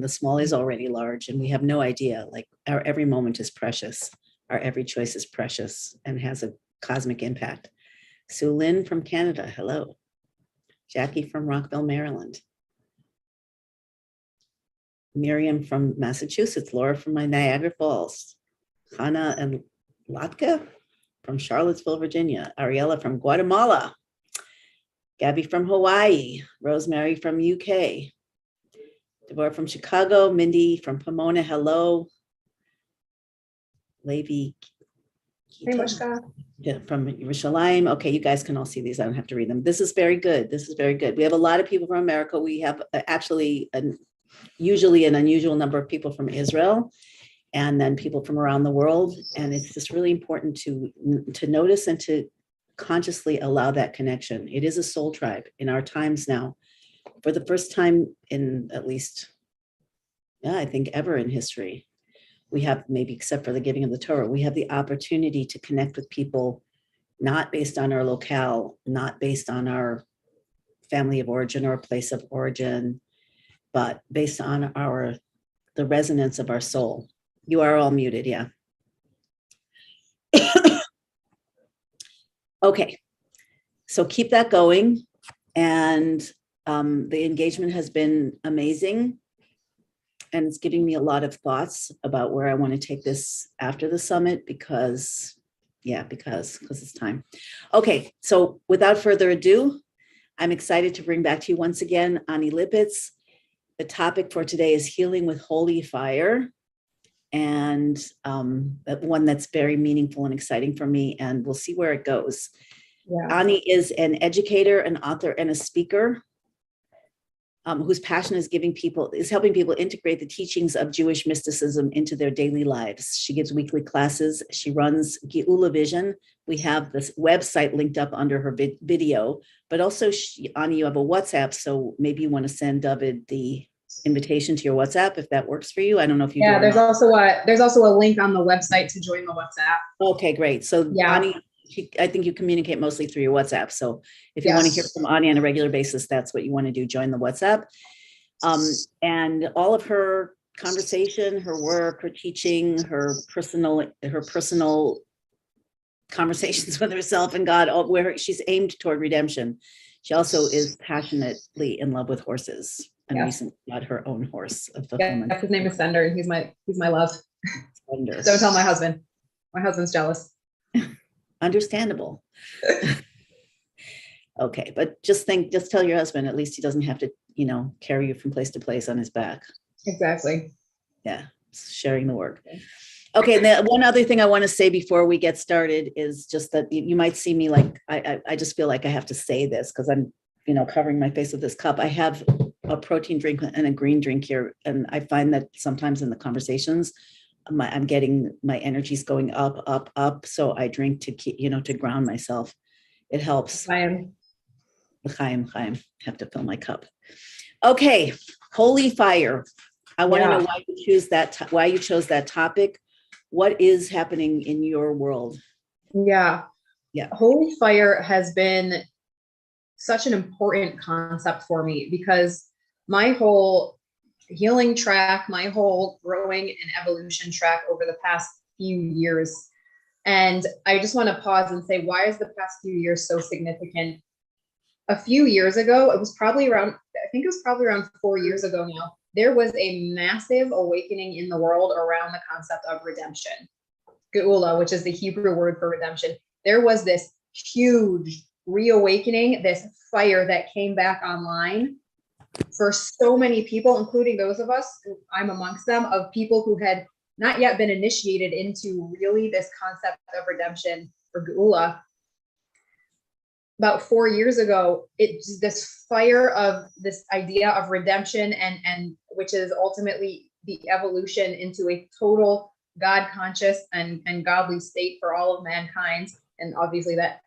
the small is already large, and we have no idea. Like, our every moment is precious. Our every choice is precious and has a cosmic impact. Sue Lynn from Canada, hello. Jackie from Rockville, Maryland. Miriam from Massachusetts. Laura from my Niagara Falls. Chana and Latka from Charlottesville, Virginia. Ariella from Guatemala. Gabby from Hawaii. Rosemary from UK. Deborah from Chicago. Mindy from Pomona, hello. Levi Hey, Mushka. From Yerushalayim. Okay, you guys can all see these. I don't have to read them. This is very good. This is very good. We have a lot of people from America. We have actually usually an unusual number of people from Israel, and then people from around the world. And it's just really important to notice and to consciously allow that connection. It is a soul tribe in our times now. For the first time in at least, I think ever in history, we have, maybe except for the giving of the Torah, we have the opportunity to connect with people, not based on our locale, not based on our family of origin or place of origin, but based on the resonance of our soul. You are all muted, yeah. Okay, so keep that going. And the engagement has been amazing. And it's giving me a lot of thoughts about where I want to take this after the summit because it's time. Okay, so without further ado, I'm excited to bring back to you once again Ani Lipitz. The topic for today is healing with holy fire, and one that's very meaningful and exciting for me, and we'll see where it goes. Yeah. Ani is an educator, an author, and a speaker. Whose passion is helping people integrate the teachings of Jewish mysticism into their daily lives. She gives weekly classes. She runs Geula Vision. We have this website linked up under her video, but also Ani, you have a WhatsApp. So maybe you want to send David the invitation to your WhatsApp if that works for you. I don't know if you do. There's also a link on the website to join the WhatsApp. Okay, great. So Ani, I think you communicate mostly through your WhatsApp. So if you want to hear from Ani on a regular basis, that's what you want to do, join the WhatsApp. And all of her conversation, her work, her teaching, her personal conversations with herself and God, where she's aimed toward redemption. She also is passionately in love with horses and recently got her own horse of fulfillment. His name is Sender, and he's my love. Sender. Don't tell my husband. My husband's jealous. Understandable. Okay, but just tell your husband, at least he doesn't have to, carry you from place to place on his back. Exactly. Yeah, sharing the work. Okay, and then one other thing I want to say before we get started is just that you might see me like, I just feel like I have to say this because I'm, covering my face with this cup. I have a protein drink and a green drink here, and I find that sometimes in the conversations, I'm getting my energies going up, up, up. So I drink to keep, to ground myself. It helps. Chaim. Have to fill my cup. Okay, holy fire. I want to know why you chose that topic. What is happening in your world? Yeah. Holy fire has been such an important concept for me because my whole healing track, my whole growing and evolution track over the past few years. And I just want to pause and say, why is the past few years so significant? A few years ago, it was probably around 4 years ago now, there was a massive awakening in the world around the concept of redemption. Geula, which is the Hebrew word for redemption. There was this huge reawakening, this fire that came back online for so many people, including those of us, I'm amongst them, of people who had not yet been initiated into really this concept of redemption or Geula. About 4 years ago, it's this fire of this idea of redemption and which is ultimately the evolution into a total God conscious and godly state for all of mankind. And obviously that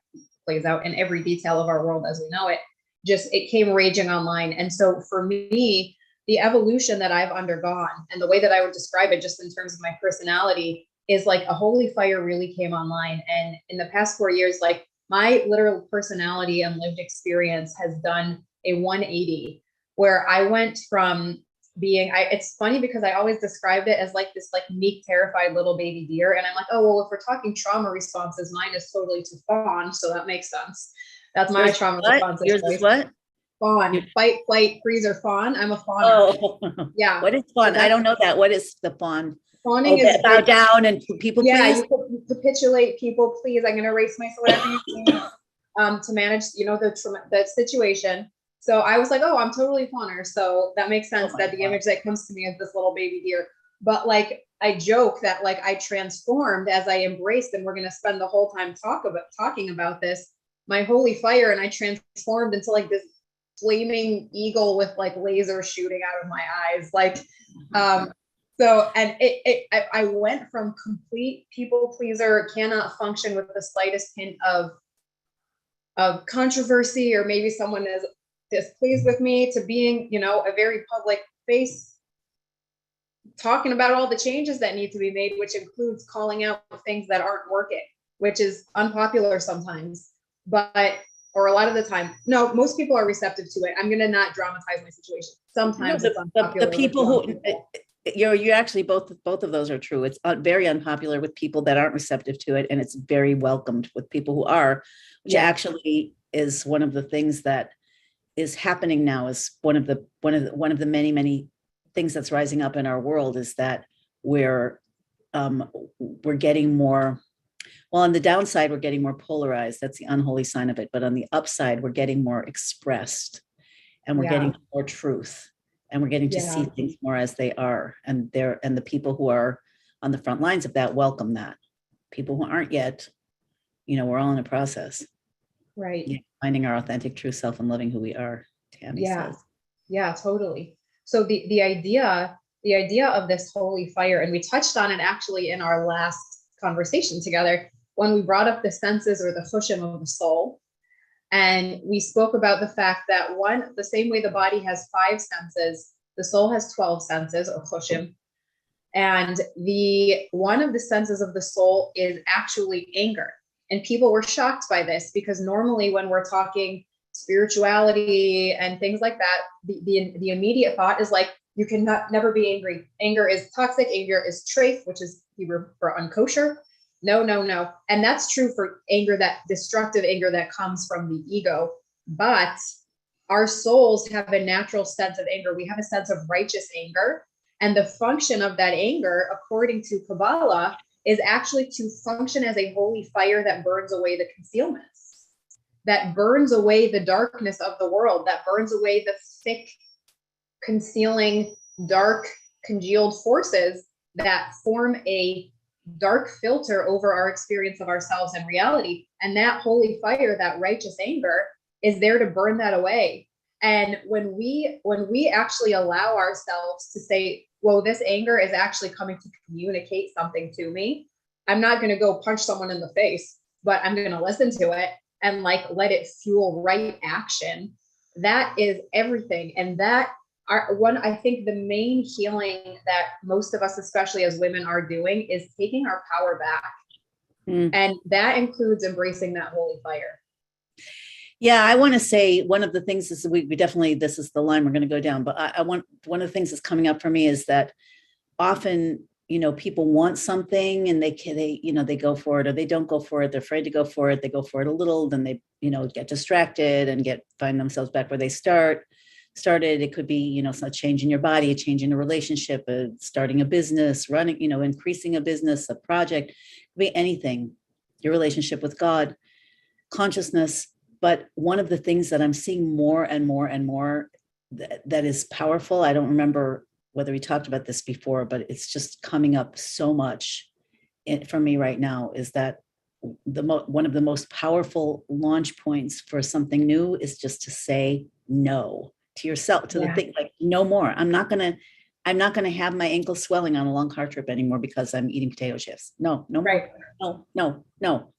plays out in every detail of our world as we know it. It came raging online. And so for me, the evolution that I've undergone and the way that I would describe it just in terms of my personality is like a holy fire really came online. And in the past 4 years, like my literal personality and lived experience has done a 180 where I went from being, it's funny because I always described it as like this like meek, terrified little baby deer. And I'm like, oh, well, if we're talking trauma responses, mine is totally to fawn. So that makes sense. That's my trauma response. Yours is what? Fawn, fight, flight, freeze, or fawn. I'm a fawner. Oh, yeah. What is fawn? I don't know that. What is the fawn? Fawning is bow down and people please. You capitulate, people please. I'm going to erase my whatever you to manage, the situation. So I was like, oh, I'm totally fawner. So that makes sense that the image that comes to me is this little baby deer. But like, I joke that like I transformed as I embraced, and we're going to spend the whole time talking about this, my holy fire. And I transformed into like this flaming eagle with like laser shooting out of my eyes. Like, so, and I went from complete people pleaser, cannot function with the slightest hint of controversy, or maybe someone is displeased with me, to being, a very public face, talking about all the changes that need to be made, which includes calling out things that aren't working, which is unpopular sometimes, or a lot of the time. No, most people are receptive to it. I'm going to not dramatize my situation. Sometimes it's unpopular. The people who, you're actually both of those are true. It's very unpopular with people that aren't receptive to it, and it's very welcomed with people who are, which actually is one of the things that is happening now. Is one of the many things that's rising up in our world, is that we're getting more. Well, on the downside, we're getting more polarized. That's the unholy sign of it. But on the upside, we're getting more expressed, and we're getting more truth, and we're getting to see things more as they are. And the people who are on the front lines of that welcome that. People who aren't yet, we're all in a process. Right. Yeah, finding our authentic true self and loving who we are, Tammy says. Yeah, totally. So the idea of this holy fire, and we touched on it actually in our last conversation together, when we brought up the senses, or the chushim of the soul. And we spoke about the fact that the same way the body has 5 senses, the soul has 12 senses, or chushim. And one of the senses of the soul is actually anger. And people were shocked by this, because normally when we're talking spirituality and things like that, the immediate thought is like, you can never be angry. Anger is toxic. Anger is treif, which is Hebrew for unkosher. No. And that's true for anger, that destructive anger that comes from the ego. But our souls have a natural sense of anger. We have a sense of righteous anger. And the function of that anger, according to Kabbalah, is actually to function as a holy fire that burns away the concealments, that burns away the darkness of the world, that burns away the thick, concealing, dark, congealed forces that form a dark filter over our experience of ourselves and reality. And that holy fire, that righteous anger, is there to burn that away. And when we actually allow ourselves to say, well, this anger is actually coming to communicate something to me, I'm not going to go punch someone in the face, but I'm going to listen to it and like let it fuel right action. That is everything. And I think the main healing that most of us, especially as women, are doing is taking our power back. And that includes embracing that holy fire. Yeah, I want to say one of the things is we definitely, this is the line we're going to go down, but one of the things that's coming up for me is that often, people want something and they go for it, or they don't go for it. They're afraid to go for it. They go for it a little, then they, get distracted and find themselves back where they started. It could be, some change in your body, a change in a relationship, starting a business, running, increasing a business, a project, it could be anything, your relationship with God, consciousness. But one of the things that I'm seeing more and more and more that is powerful, I don't remember whether we talked about this before, but it's just coming up so much for me right now, is that one of the most powerful launch points for something new is just to say no to yourself, to the thing, like, no more. I'm not going to have my ankle swelling on a long car trip anymore because I'm eating potato chips. No, right. No,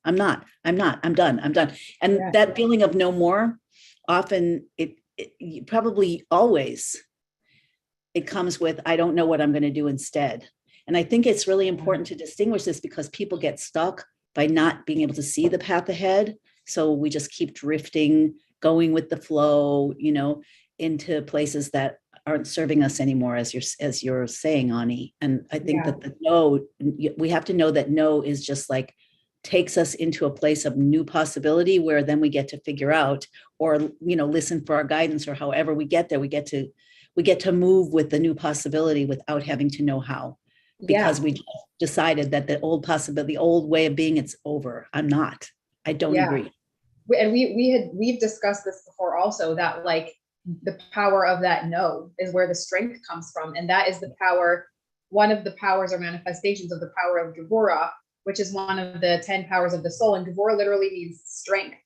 I'm not. I'm done. And that feeling of no more, often it probably always, it comes with, I don't know what I'm going to do instead. And I think it's really important to distinguish this, because people get stuck by not being able to see the path ahead. So we just keep drifting, going with the flow, into places that aren't serving us anymore, as you're saying, Ani. And I think that the no, we have to know that no is just like takes us into a place of new possibility, where then we get to figure out, or listen for our guidance, or however we get there, we get to move with the new possibility without having to know how, because we decided that the old possibility, the old way of being, it's over. I don't agree. And we've discussed this before also, that like the power of that no is where the strength comes from. And that is the power, one of the powers or manifestations of the power of Gevurah, which is one of the 10 powers of the soul. And Gevurah literally means strength.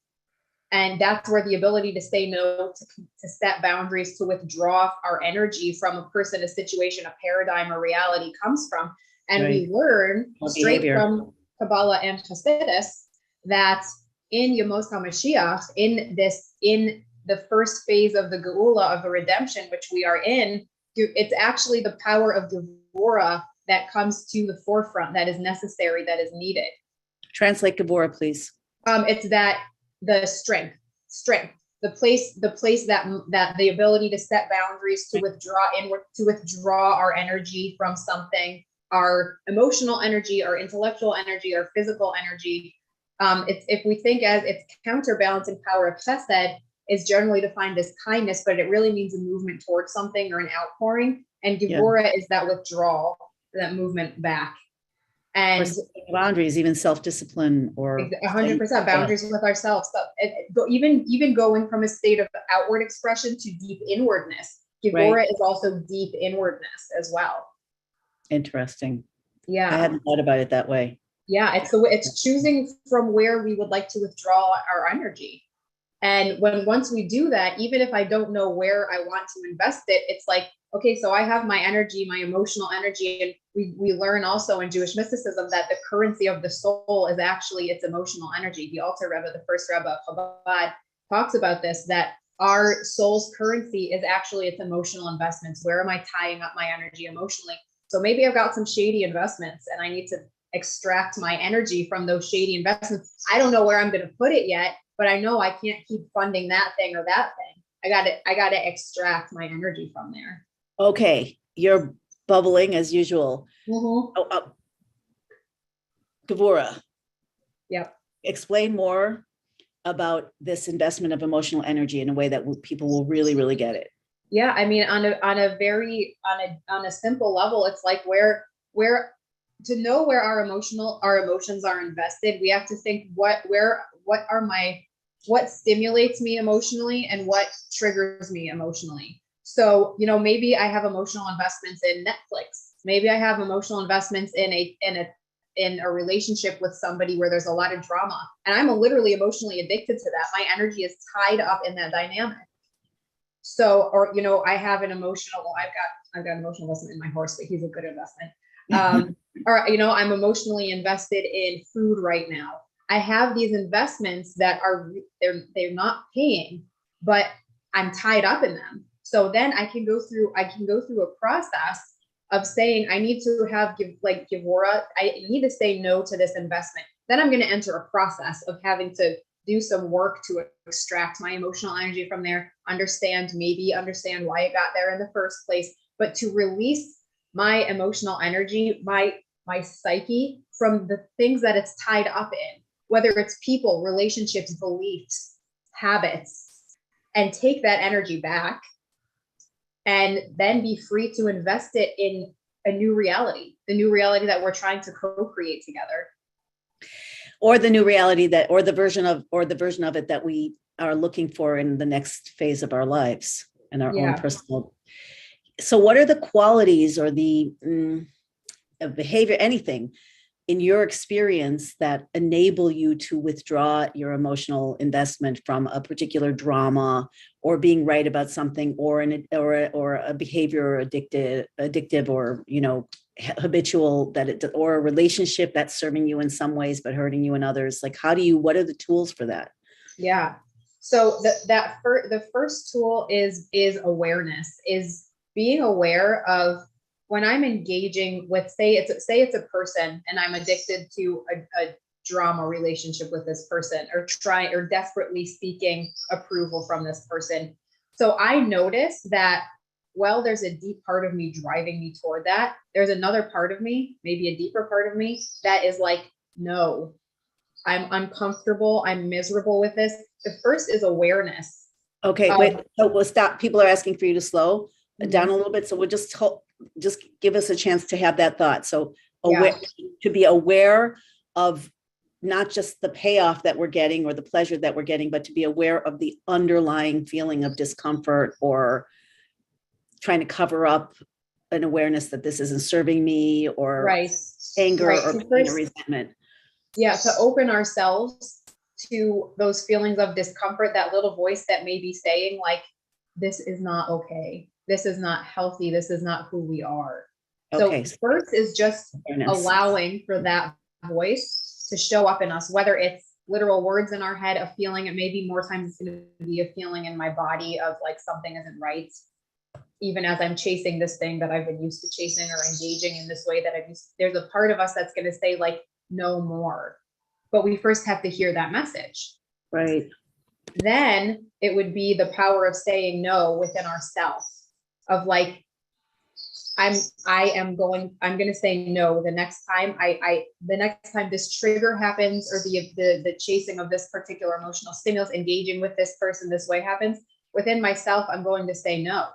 And that's where the ability to say no, to set boundaries, to withdraw our energy from a person, a situation, a paradigm, a reality comes from. And we learn straight from Kabbalah and Hasidus that in Yemos HaMashiach, in the first phase of the Geula, of the redemption, which we are in, it's actually the power of Gevurah that comes to the forefront, that is necessary, that is needed. Translate Gevurah, please. It's that the strength, the place that the ability to set boundaries, to withdraw inward, to withdraw our energy from something, our emotional energy, our intellectual energy, our physical energy. It's, if we think as its counterbalancing power of Chesed is generally defined as kindness, but it really means a movement towards something or an outpouring. And Gevurah is that withdrawal, that movement back. And boundaries, even self-discipline, or 100% boundaries with ourselves. So even going from a state of outward expression to deep inwardness. Gevurah is also deep inwardness as well. Interesting. Yeah. I hadn't thought about it that way. Yeah, it's choosing from where we would like to withdraw our energy. And once we do that, even if I don't know where I want to invest it, it's like, okay, so I have my energy, my emotional energy. And we learn also in Jewish mysticism that the currency of the soul is actually its emotional energy. The Alter Rebbe, the first Rebbe of Chabad, talks about this, that our soul's currency is actually its emotional investments. Where am I tying up my energy emotionally? So maybe I've got some shady investments and I need to extract my energy from those shady investments. I don't know where I'm going to put it yet, but I know I can't keep funding that thing or that thing. I got to extract my energy from there. Okay. You're bubbling as usual. Gevurah. Yep. Explain more about this investment of emotional energy in a way that people will really, really get it. Yeah. I mean, on a simple level, it's like where to know where our emotions are invested, we have to think what stimulates me emotionally and what triggers me emotionally. So, maybe I have emotional investments in Netflix. Maybe I have emotional investments in a relationship with somebody where there's a lot of drama, and I'm literally emotionally addicted to that. My energy is tied up in that dynamic. So, or, I have an emotional, I've got emotional investment in my horse, but he's a good investment. Or, I'm emotionally invested in food right now. I have these investments that they're not paying, but I'm tied up in them. So then I can go through a process of saying, I need to have Gevurah, I need to say no to this investment. Then I'm going to enter a process of having to do some work to extract my emotional energy from there, understand why it got there in the first place, but to release my emotional energy, my psyche from the things that it's tied up in, whether it's people, relationships, beliefs, habits, and take that energy back and then be free to invest it in a new reality, the new reality that we're trying to co-create together. Or the new reality or the version of it that we are looking for in the next phase of our lives and our own personal. So what are the qualities or the behavior, anything in your experience that enable you to withdraw your emotional investment from a particular drama or being right about something or a behavior addictive or, habitual or a relationship that's serving you in some ways, but hurting you in others? Like, what are the tools for that? Yeah. So the first tool is awareness, is being aware of when I'm engaging with, say it's a person and I'm addicted to a drama relationship with this person, or desperately seeking approval from this person. So I notice that well, there's a deep part of me driving me toward that. There's another part of me, maybe a deeper part of me, that is like, no, I'm uncomfortable. I'm miserable with this. The first is awareness. Okay, wait, so we'll stop. People are asking for you to slow down a little bit. So we'll just give us a chance to have that thought. So to be aware of not just the payoff that we're getting or the pleasure that we're getting, but to be aware of the underlying feeling of discomfort or trying to cover up an awareness that this isn't serving me, or anger or resentment. Yeah, to open ourselves to those feelings of discomfort, that little voice that may be saying like, this is not okay. This is not healthy. This is not who we are. Okay. So first is just allowing for that voice to show up in us, whether it's literal words in our head, a feeling. It may be more times it's going to be a feeling in my body of like something isn't right. Even as I'm chasing this thing that I've been used to chasing, or engaging in this way that I've used, there's a part of us that's going to say like, no more. But we first have to hear that message. Right. Then it would be the power of saying no within ourselves, of like, I'm going to say no the next time the next time this trigger happens, or the chasing of this particular emotional stimulus, engaging with this person this way happens within myself, I'm going to say no.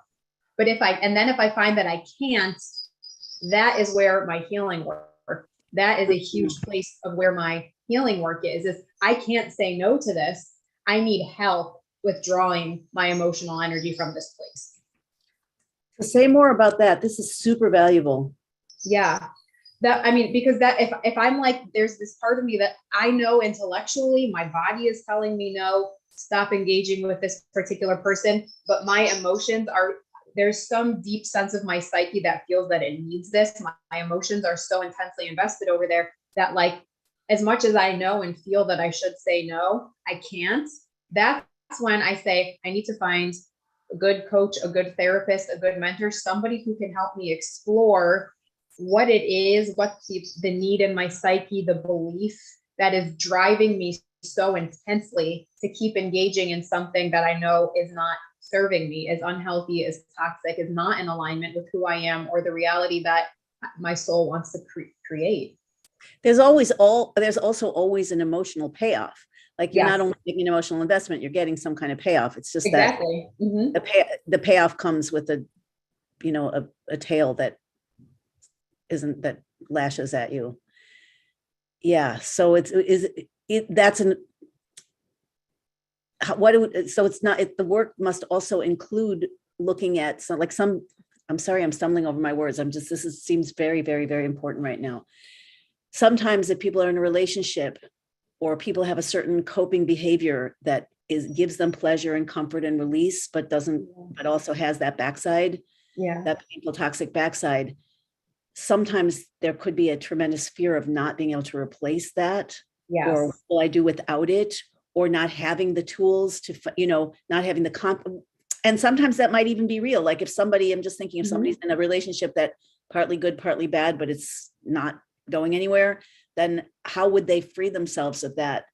But if I find that I can't, that is where my healing work, that is a huge place of where my healing work is I can't say no to this. I need help withdrawing my emotional energy from this place. So say more about that. This is super valuable. Yeah. Because if I'm like, there's this part of me that I know intellectually, my body is telling me no, stop engaging with this particular person, but my emotions are, there's some deep sense of my psyche that feels that it needs this. My emotions are so intensely invested over there that like, as much as I know and feel that I should say no, I can't. That's when I say, I need to find a good coach, a good therapist, a good mentor, somebody who can help me explore what it is, what's the need in my psyche, the belief that is driving me so intensely to keep engaging in something that I know is not serving me, is unhealthy, is toxic, is not in alignment with who I am or the reality that my soul wants to create. There's also always an emotional payoff. Like you're not only making an emotional investment, you're getting some kind of payoff. It's just that the payoff comes with a tail that lashes at you. Yeah. So the work must also include looking at I'm sorry, I'm stumbling over my words. Seems very, very, very important right now. Sometimes if people are in a relationship or people have a certain coping behavior that gives them pleasure and comfort and release, but also has that backside, that painful, toxic backside, sometimes there could be a tremendous fear of not being able to replace that. Yes. Or what will I do without it? Or not having the tools to, not having and sometimes that might even be real. Like if I'm just thinking if somebody's in a relationship that partly good, partly bad, but it's not going anywhere, then how would they free themselves of that?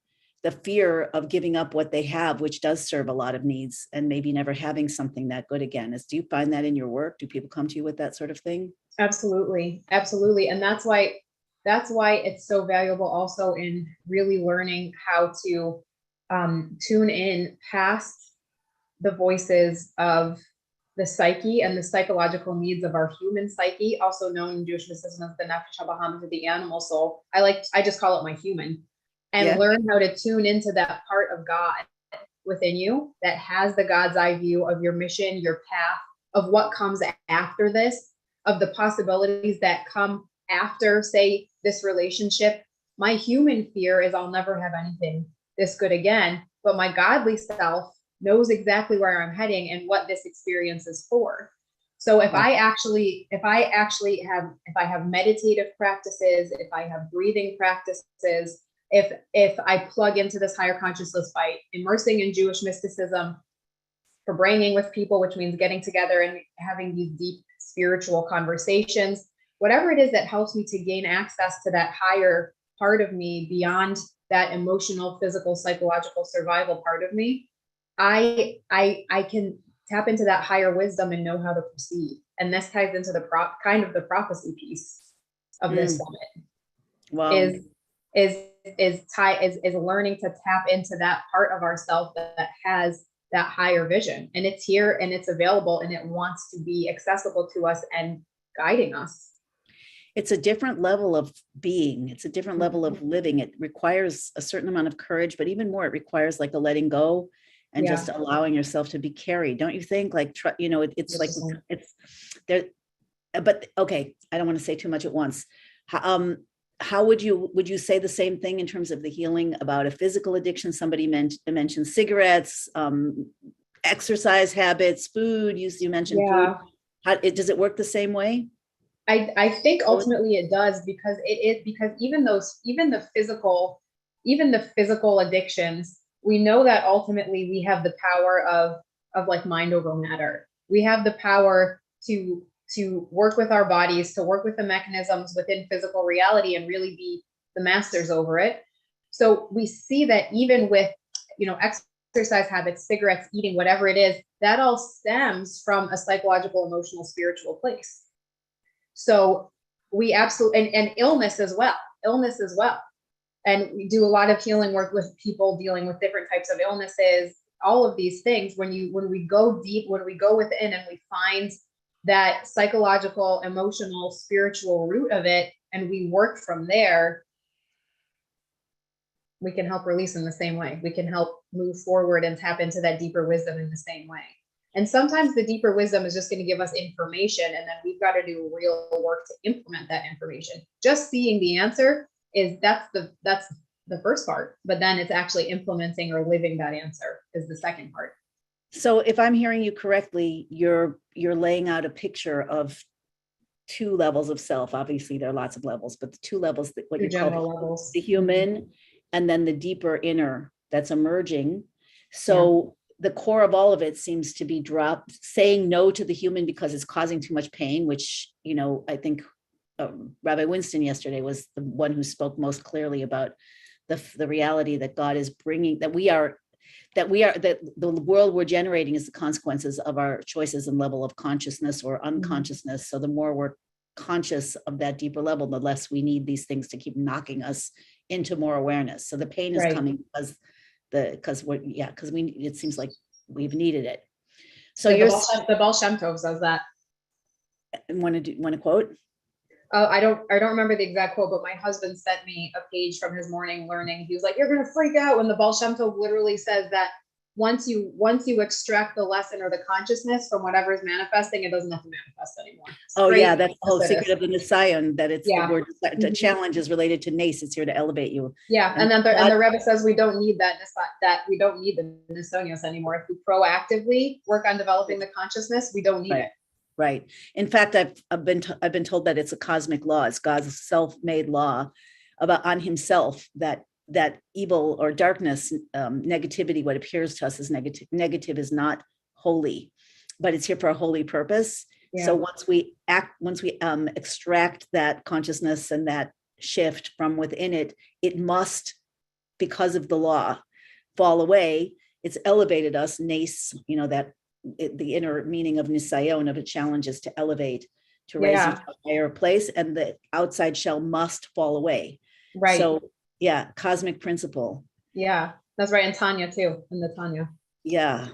The fear of giving up what they have, which does serve a lot of needs, and maybe never having something that good again. Do you find that in your work? Do people come to you with that sort of thing? Absolutely. Absolutely. And that's why it's so valuable also in really learning how to tune in past the voices of the psyche and the psychological needs of our human psyche, also known in Jewish mysticism as the nefesh habahamut, the animal soul. I just call it my human, and learn how to tune into that part of God within you that has the God's eye view of your mission, your path, of what comes after this, of the possibilities that come after, say, this relationship. My human fear is I'll never have anything this good again, but my godly self knows exactly where I'm heading and what this experience is for. So if I have meditative practices, if I have breathing practices, if I plug into this higher consciousness by immersing in Jewish mysticism, for braining with people, which means getting together and having these deep spiritual conversations, whatever it is that helps me to gain access to that higher part of me beyond that emotional, physical, psychological survival part of me, I can tap into that higher wisdom and know how to proceed. And this ties into the kind of the prophecy piece of this summit. Wow. Is learning to tap into that part of ourself that has that higher vision, and it's here and it's available and it wants to be accessible to us and guiding us. It's a different level of being. It's a different level of living. It requires a certain amount of courage, but even more, it requires like a letting go and just allowing yourself to be carried. Don't you think? Like, it's like, it's there, but okay. I don't want to say too much at once. How would you say the same thing in terms of the healing about a physical addiction? Somebody mentioned cigarettes, exercise habits, food. You mentioned food. Does it work the same way? I think ultimately it does, because because even the physical addictions, we know that ultimately we have the power of like mind over matter. We have the power to work with our bodies, to work with the mechanisms within physical reality and really be the masters over it. So we see that even with, exercise habits, cigarettes, eating, whatever it is, that all stems from a psychological, emotional, spiritual place. So we absolutely, and illness as well. And we do a lot of healing work with people dealing with different types of illnesses, all of these things. When we go deep, when we go within and we find that psychological, emotional, spiritual root of it, and we work from there, we can help release in the same way. We can help move forward and tap into that deeper wisdom in the same way. And sometimes the deeper wisdom is just going to give us information, and then we've got to do real work to implement that information. Just seeing the answer that's the first part, but then it's actually implementing or living that answer is the second part. So if I'm hearing you correctly, you're laying out a picture of two levels of self. Obviously, there are lots of levels, but the two levels, what you call the human, and then the deeper inner that's emerging. So the core of all of it seems to be saying no to the human because it's causing too much pain, which, I think Rabbi Winston yesterday was the one who spoke most clearly about the reality that God is bringing, that the world we're generating is the consequences of our choices and level of consciousness or unconsciousness. So the more we're conscious of that deeper level, the less we need these things to keep knocking us into more awareness. So the pain is coming because it seems like we've needed it. So the Baal Shem Tov says that. Want to quote? I don't remember the exact quote, but my husband sent me a page from his morning learning. He was like, "You're going to freak out when the Baal Shem Tov literally says that once you extract the lesson or the consciousness from whatever is manifesting, it doesn't have to manifest anymore." That's the whole secret of the Nisayon, that it's the word, the challenge is related to Nace. It's here to elevate you. Yeah, and then the Rebbe says we don't need that we don't need the Nisayos anymore. If we proactively work on developing the consciousness, we don't need it. Right. In fact, I've been told that it's a cosmic law. It's God's self-made law on himself that evil or darkness, negativity, what appears to us as negative is not holy, but it's here for a holy purpose. Yeah. So once we extract that consciousness and that shift from within it, it must, because of the law, fall away. It's elevated us, nace, the inner meaning of nisayon, of a challenge, is to elevate, to raise you to a higher place, and the outside shell must fall away. Right. So cosmic principle. Yeah, that's right. And Tanya too, in the Tanya. Yeah.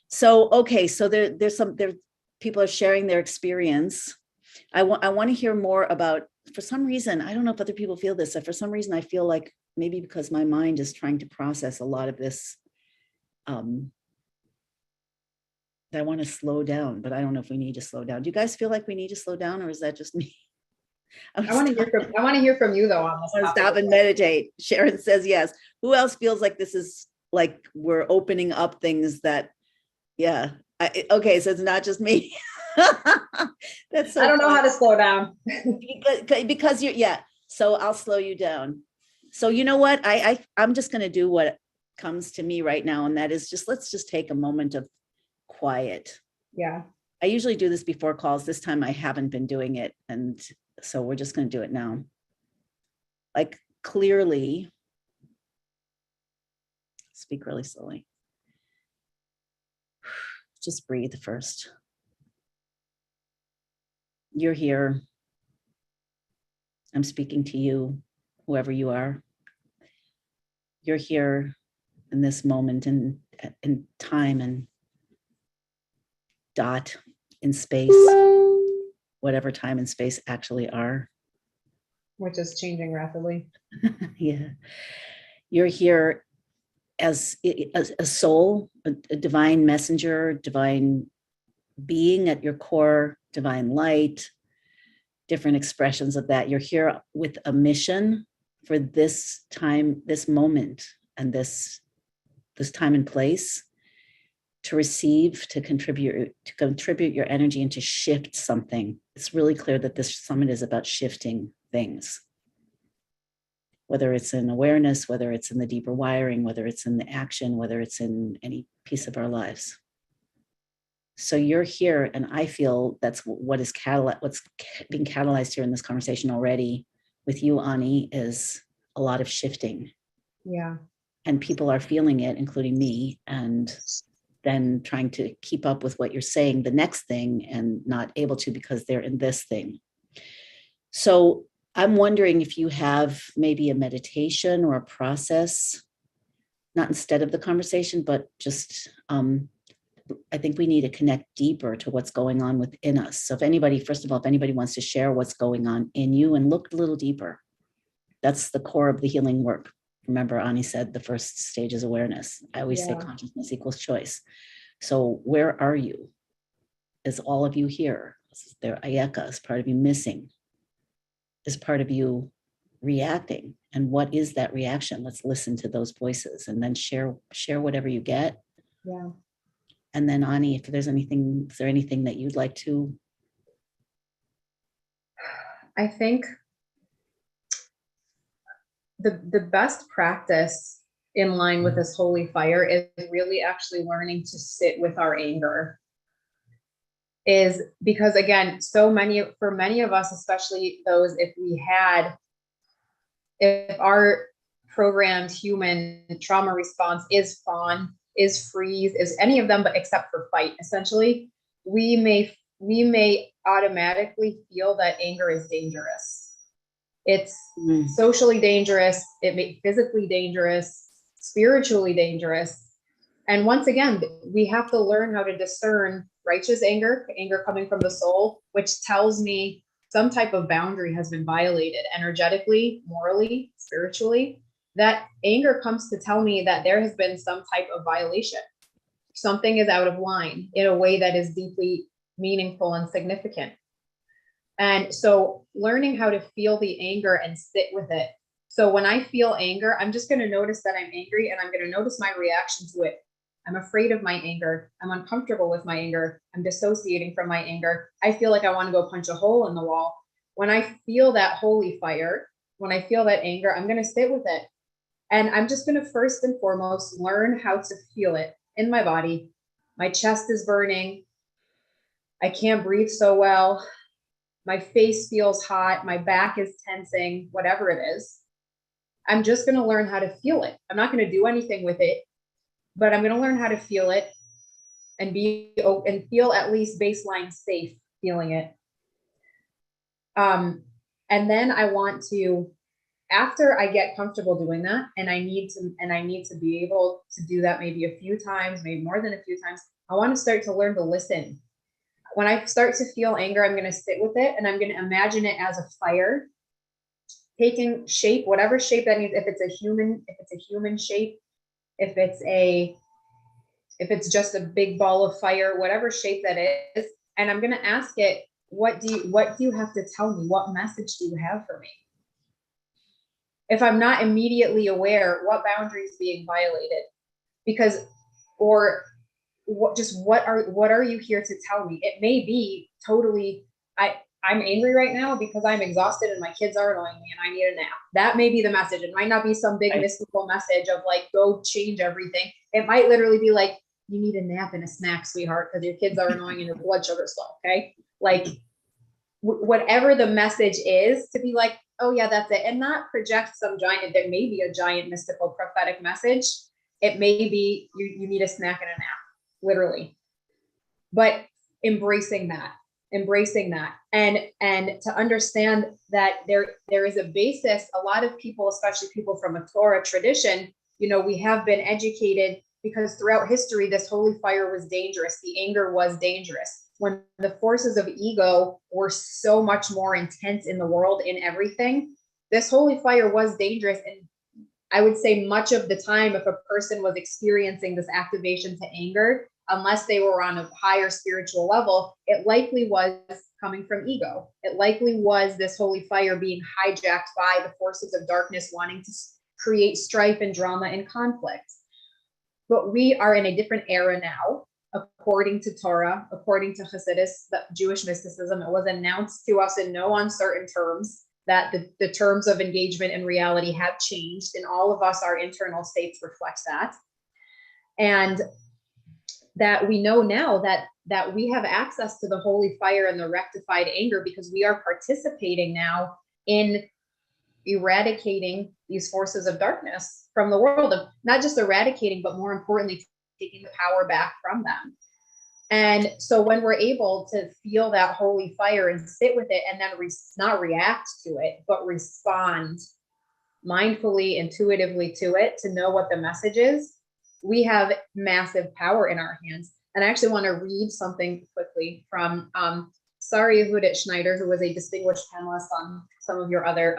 So, okay. So there's people are sharing their experience. I want to hear more about, for some reason, I don't know if other people feel this. For some reason, I feel like maybe because my mind is trying to process a lot of this, I want to slow down, but I don't know if we need to slow down. Do you guys feel like we need to slow down, or is that just me? I want to hear from you though on this. I want to stop and meditate. Sharon says yes. Who else feels like this is like we're opening up things that, okay, so it's not just me. That's so I don't know how to slow down. because so I'll slow you down. So you know what? I'm just going to do what comes to me right now, and that is let's just take a moment of quiet. Yeah. I usually do this before calls. This time I haven't been doing it, and so we're just going to do it now. Like, clearly, speak really slowly. Just breathe first. You're here. I'm speaking to you, whoever you are. You're here in this moment in time and dot in space, whatever time and space actually are. Which is changing rapidly. Yeah. You're here as a soul, a divine messenger, divine being at your core, divine light, different expressions of that. You're here with a mission for this time, this moment, and this time and place to receive, to contribute your energy and to shift something. It's really clear that this summit is about shifting things, whether it's in awareness, whether it's in the deeper wiring, whether it's in the action, whether it's in any piece of our lives. So you're here, and I feel that's what's being catalyzed here in this conversation already with you, Ani, is a lot of shifting. Yeah. And people are feeling it, including me, and then trying to keep up with what you're saying, the next thing, and not able to because they're in this thing. So I'm wondering if you have maybe a meditation or a process, not instead of the conversation, but just, I think we need to connect deeper to what's going on within us. So if anybody wants to share what's going on in you and look a little deeper, that's the core of the healing work. Remember, Ani said the first stage is awareness. I always say consciousness equals choice. So where are you? Is all of you here? Is there Ayeka? Is part of you missing? Is part of you reacting? And what is that reaction? Let's listen to those voices and then share whatever you get. Yeah. And then Ani, if there's anything, is there anything that you'd like to? I think the best practice in line with this holy fire is really actually learning to sit with our anger. Is because again, for many of us, especially those, if our programmed human trauma response is fawn, is freeze, is any of them, but except for fight, essentially, we may automatically feel that anger is dangerous. It's socially dangerous. It may be physically dangerous, spiritually dangerous. And once again, we have to learn how to discern righteous anger coming from the soul, which tells me some type of boundary has been violated energetically, morally, spiritually. That anger comes to tell me that there has been some type of violation. Something is out of line in a way that is deeply meaningful and significant. And so learning how to feel the anger and sit with it. So when I feel anger, I'm just going to notice that I'm angry, and I'm going to notice my reaction to it. I'm afraid of my anger. I'm uncomfortable with my anger. I'm dissociating from my anger. I feel like I want to go punch a hole in the wall. When I feel that holy fire, when I feel that anger, I'm going to sit with it. And I'm just going to first and foremost learn how to feel it in my body. My chest is burning. I can't breathe so well. My face feels hot. My back is tensing, whatever it is. I'm just going to learn how to feel it. I'm not going to do anything with it, but I'm going to learn how to feel it and feel at least baseline safe feeling it. And then I want to, after I get comfortable doing that, and I need to be able to do that maybe a few times, maybe more than a few times, I want to start to learn to listen. When I start to feel anger, I'm going to sit with it, and I'm going to imagine it as a fire taking shape, whatever shape that needs. If it's a human shape, if it's just a big ball of fire, whatever shape that is. And I'm going to ask it, what do you have to tell me? What message do you have for me? If I'm not immediately aware, what boundaries being violated? Because, or what are you here to tell me? It may be totally, I'm angry right now because I'm exhausted and my kids are annoying me and I need a nap. That may be the message. It might not be some big mystical message of like, go change everything. It might literally be like, you need a nap and a snack, sweetheart, because your kids are annoying and your blood sugar's low. Okay. Like whatever the message is, to be like, oh yeah, that's it. And not project some giant, there may be a giant mystical prophetic message. It may be you need a snack and a nap, literally. but embracing that and to understand that there is a basis. A lot of people, especially people from a Torah tradition, we have been educated because throughout history, this holy fire was dangerous. The anger was dangerous. When the forces of ego were so much more intense in the world, in everything, this holy fire was dangerous. And I would say much of the time, if a person was experiencing this activation to anger, unless they were on a higher spiritual level, it likely was coming from ego. It likely was this holy fire being hijacked by the forces of darkness wanting to create strife and drama and conflict. But we are in a different era now, according to Torah, according to Hasidus, the Jewish mysticism. It was announced to us in no uncertain terms that the terms of engagement and reality have changed, and all of us, our internal states reflect that. And that we know now that we have access to the holy fire and the rectified anger because we are participating now in eradicating these forces of darkness from the world, of not just eradicating, but more importantly, taking the power back from them. And so when we're able to feel that holy fire and sit with it and then not react to it, but respond mindfully, intuitively to it, to know what the message is, we have massive power in our hands. And I actually want to read something quickly from Sari Yehudit Schneider, who was a distinguished panelist on some of your other,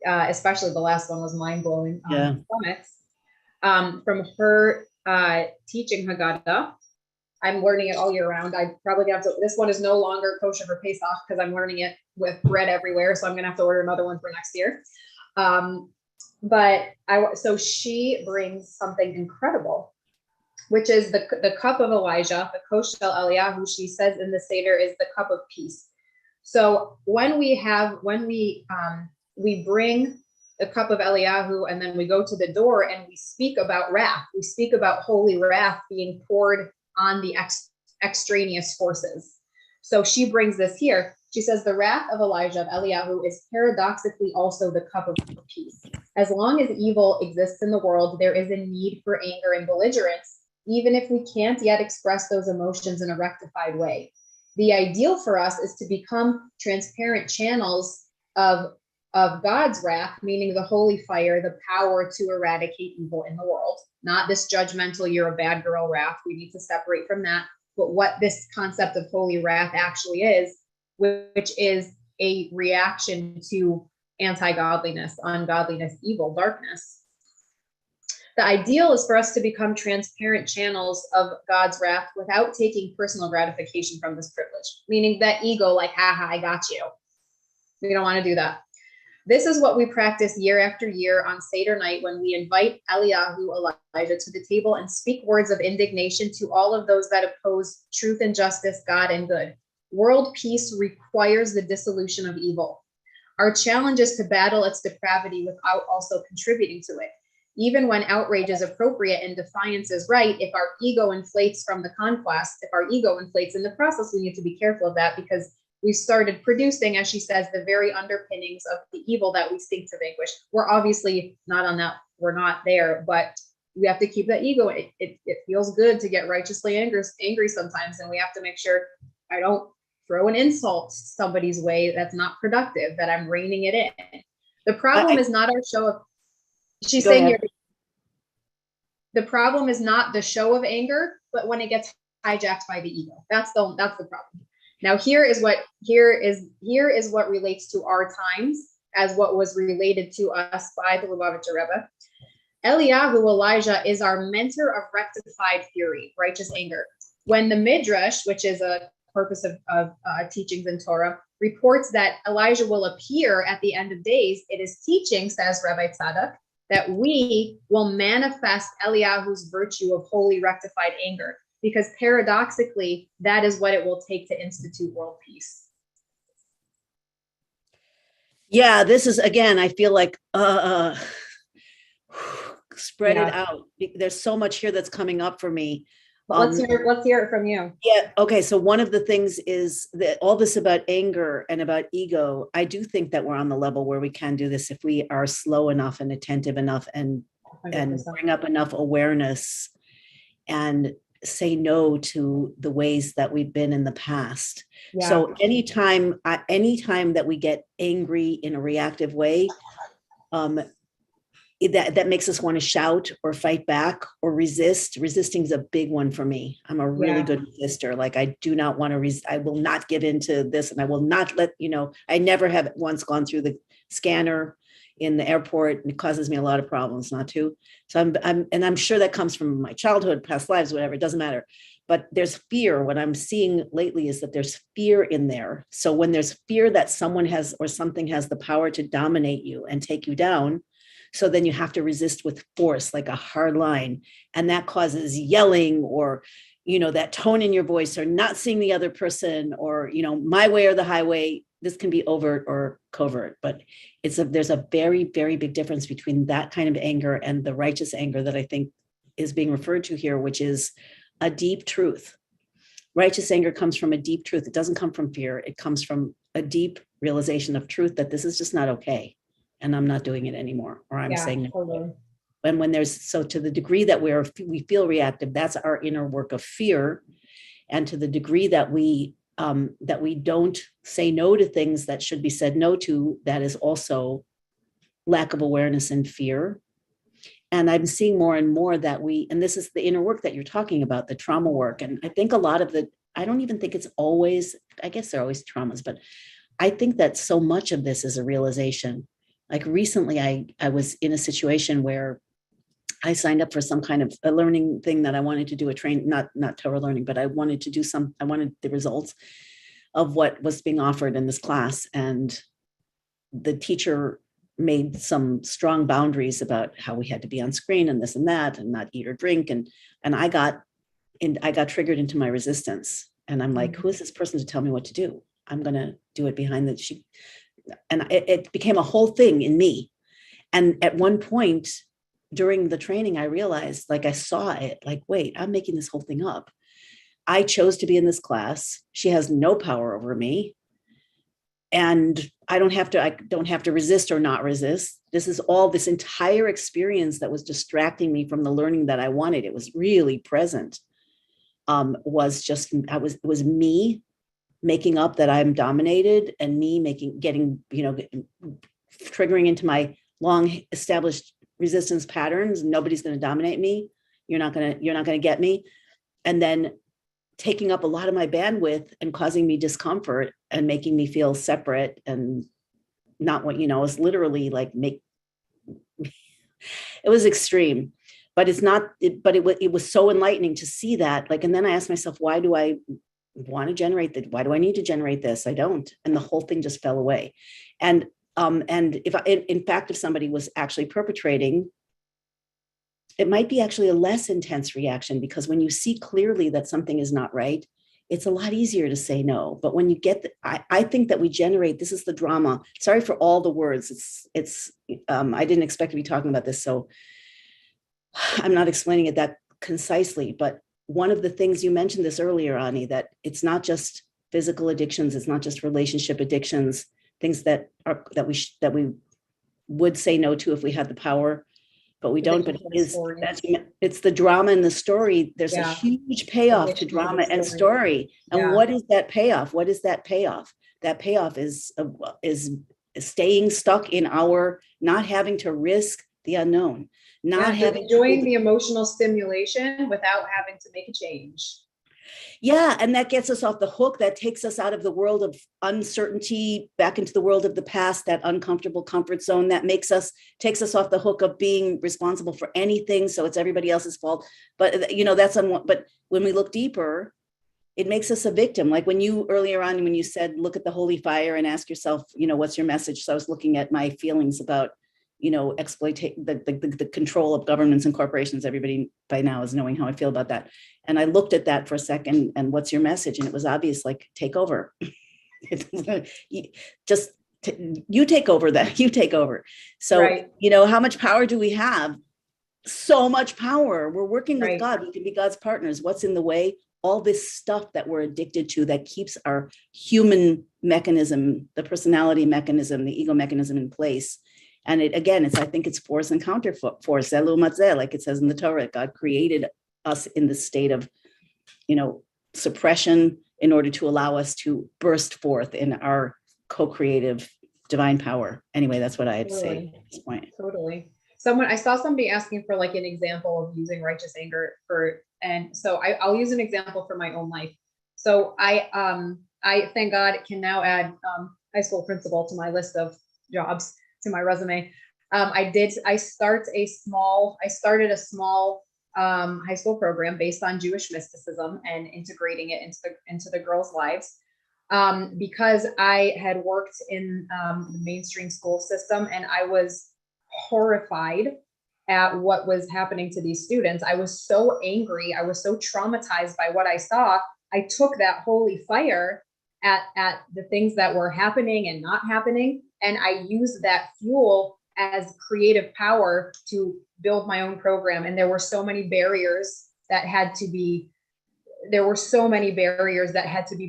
especially the last one was mind-blowing summits. From her teaching Haggadah. I'm learning it all year round. I probably have to, this one is no longer kosher for Payoff because I'm learning it with bread everywhere. So I'm going to have to order another one for next year. So she brings something incredible, which is the cup of Elijah, the Kosh Shel Eliyahu, she says in the Seder, is the cup of peace. So when we bring the cup of Eliyahu and then we go to the door and we speak about wrath, we speak about holy wrath being poured on the extraneous forces. So she brings this here. She says the wrath of Elijah, of Eliyahu, is paradoxically also the cup of peace. As long as evil exists in the world, there is a need for anger and belligerence, even if we can't yet express those emotions in a rectified way. The ideal for us is to become transparent channels of God's wrath, meaning the holy fire, the power to eradicate evil in the world. Not this judgmental, you're a bad girl wrath. We need to separate from that. But what this concept of holy wrath actually is, which is a reaction to anti-godliness, ungodliness, evil, darkness. The ideal is for us to become transparent channels of God's wrath without taking personal gratification from this privilege, meaning that ego, like, haha, I got you. We don't want to do that. This is what we practice year after year on Seder night when we invite Eliyahu, Elijah, to the table and speak words of indignation to all of those that oppose truth and justice, God and good. World peace requires the dissolution of evil. Our challenge is to battle its depravity without also contributing to it. Even when outrage is appropriate and defiance is right, if our ego inflates from the conquest, if our ego inflates in the process, we need to be careful of that because we started producing, as she says, the very underpinnings of the evil that we seek to vanquish. We're obviously not on that. We're not there, but we have to keep that ego. It feels good to get righteously angry sometimes. And we have to make sure I don't throw an insult somebody's way that's not productive, that I'm reining it in. The problem is not our show of, she's saying here, the problem is not the show of anger, but when it gets hijacked by the ego. That's the problem. Now, here is what relates to our times as what was related to us by the Lubavitcher Rebbe. Eliyahu, Elijah, is our mentor of rectified fury, righteous anger. When the Midrash, which is a corpus of teachings in Torah, reports that Elijah will appear at the end of days, it is teaching, says Rabbi Tzadok, that we will manifest Eliyahu's virtue of holy rectified anger. Because paradoxically, that is what it will take to institute world peace. Yeah, this is, again, I feel like spread it out. There's so much here that's coming up for me. Let's hear it from you. Yeah. Okay. So one of the things is that all this about anger and about ego, I do think that we're on the level where we can do this if we are slow enough and attentive enough and 100%. Bring up enough awareness. And say no to the ways that we've been in the past. Yeah. So anytime that we get angry in a reactive way, that makes us want to shout or fight back or resist. Resisting is a big one for me. I'm a really good resistor. Like, I do not want to, I will not give into this, and I will not let, I never have once gone through the scanner in the airport, and it causes me a lot of problems not to. So I'm sure that comes from my childhood, past lives, whatever, it doesn't matter. But there's fear. What I'm seeing lately is that there's fear in there. So when there's fear that someone has or something has the power to dominate you and take you down, so then you have to resist with force, like a hard line. And that causes yelling, or, that tone in your voice, or not seeing the other person, or, my way or the highway. This can be overt or covert, but there's a very, very big difference between that kind of anger and the righteous anger that I think is being referred to here, which is a deep truth. Righteous anger comes from a deep truth. It doesn't come from fear. It comes from a deep realization of truth, that this is just not okay. And I'm not doing it anymore, or I'm saying no. And when to the degree that we feel reactive, that's our inner work of fear. And to the degree that we don't say no to things that should be said no to, that is also lack of awareness and fear. And I'm seeing more and more that and this is the inner work that you're talking about, the trauma work. And I think a lot of I don't even think it's always, I guess there are always traumas, but I think that so much of this is a realization. Like recently, I was in a situation where I signed up for some kind of a learning thing that I wanted to do, not Torah learning, but I wanted to do I wanted the results of what was being offered in this class. And the teacher made some strong boundaries about how we had to be on screen and this and that, and not eat or drink. And I got triggered into my resistance. And I'm like, who is this person to tell me what to do? I'm going to do it behind and it became a whole thing in me. And at one point during the training, I realized, like, I saw it, like, wait, I'm making this whole thing up. I chose to be in this class. She has no power over me. And I don't have to resist or not resist. This is all this entire experience that was distracting me from the learning that I wanted. It was really present. It was me making up that I'm dominated, and me triggering into my long established resistance patterns. Nobody's going to dominate me. You're not going to get me. And then taking up a lot of my bandwidth and causing me discomfort and making me feel separate and not what, it was literally like it was extreme, but it was so enlightening to see that. Like, and then I asked myself, why do I want to generate that? Why do I need to generate this? I don't. And the whole thing just fell away. And if somebody was actually perpetrating, it might be actually a less intense reaction, because when you see clearly that something is not right, it's a lot easier to say no. But when you I think that we generate, this is the drama. Sorry for all the words. I didn't expect to be talking about this, so I'm not explaining it that concisely. But one of the things you mentioned this earlier, Ani, that it's not just physical addictions, it's not just relationship addictions, things that we would say no to if we had the power, but we don't. But it's the drama in the story. There's a huge payoff to drama and story. And what is that payoff? What is that payoff? That payoff is staying stuck in our not having to risk the unknown, not having enjoying the emotional stimulation without having to make a change. Yeah. And that gets us off the hook. That takes us out of the world of uncertainty, back into the world of the past, that uncomfortable comfort zone that takes us off the hook of being responsible for anything. So it's everybody else's fault. But, but when we look deeper, it makes us a victim. Like when you earlier on, when you said, look at the holy fire and ask yourself, what's your message? So I was looking at my feelings about, exploitation, the control of governments and corporations. Everybody by now is knowing how I feel about that. And I looked at that for a second, and what's your message? And it was obvious, like, take over. You take over that. You take over. So, right. How much power do we have? So much power. We're working with God. We can be God's partners. What's in the way? All this stuff that we're addicted to that keeps our human mechanism, the personality mechanism, the ego mechanism in place. And I think it's force and counter force, like it says in the Torah. God created us in the state of suppression in order to allow us to burst forth in our co-creative divine power. Anyway, that's what I had to say at this point. Totally. I saw somebody asking for like an example of using righteous anger and so I'll use an example for my own life. So I thank God can now add high school principal to my list of jobs to my resume. I started a small high school program based on Jewish mysticism and integrating it into the girls' lives. Because I had worked in the mainstream school system and I was horrified at what was happening to these students. I was so angry. I was so traumatized by what I saw. I took that holy fire at the things that were happening and not happening. And I used that fuel as creative power to build my own program. And there were so many barriers that had to be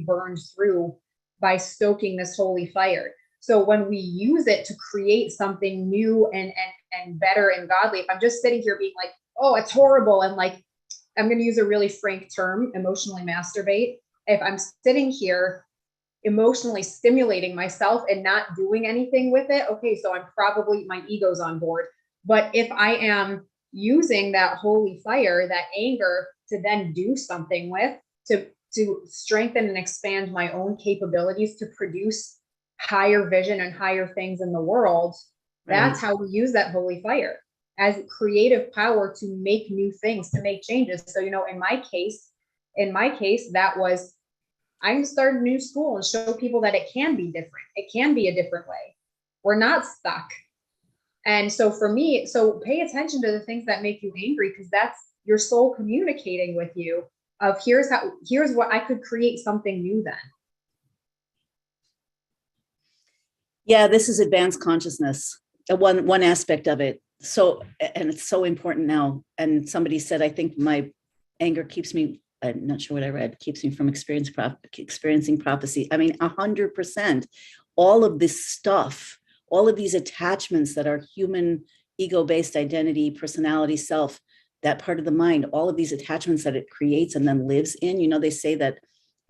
burned through by stoking this holy fire. So when we use it to create something new and better and godly, if I'm just sitting here being like, oh, it's horrible, and like, I'm going to use a really frank term, emotionally masturbate. If I'm sitting here emotionally stimulating myself and not doing anything with it, okay, so my ego's on board. But if I am using that holy fire, that anger, to then do something with, to strengthen and expand my own capabilities to produce higher vision and higher things in the world, that's how we use that holy fire as creative power to make new things, to make changes. So, in my case, that was, I'm going to start a new school and show people that it can be different. It can be a different way. We're not stuck. And so for me, pay attention to the things that make you angry, because that's your soul communicating with you of here's what I could create something new then. Yeah, this is advanced consciousness, one aspect of it. So, and it's so important now. And somebody said, I think my anger keeps me, I'm not sure what I read, keeps me from experiencing prophecy. I mean, 100%, all of this stuff, all of these attachments that are human, ego-based identity, personality, self, that part of the mind, all of these attachments that it creates and then lives in, they say that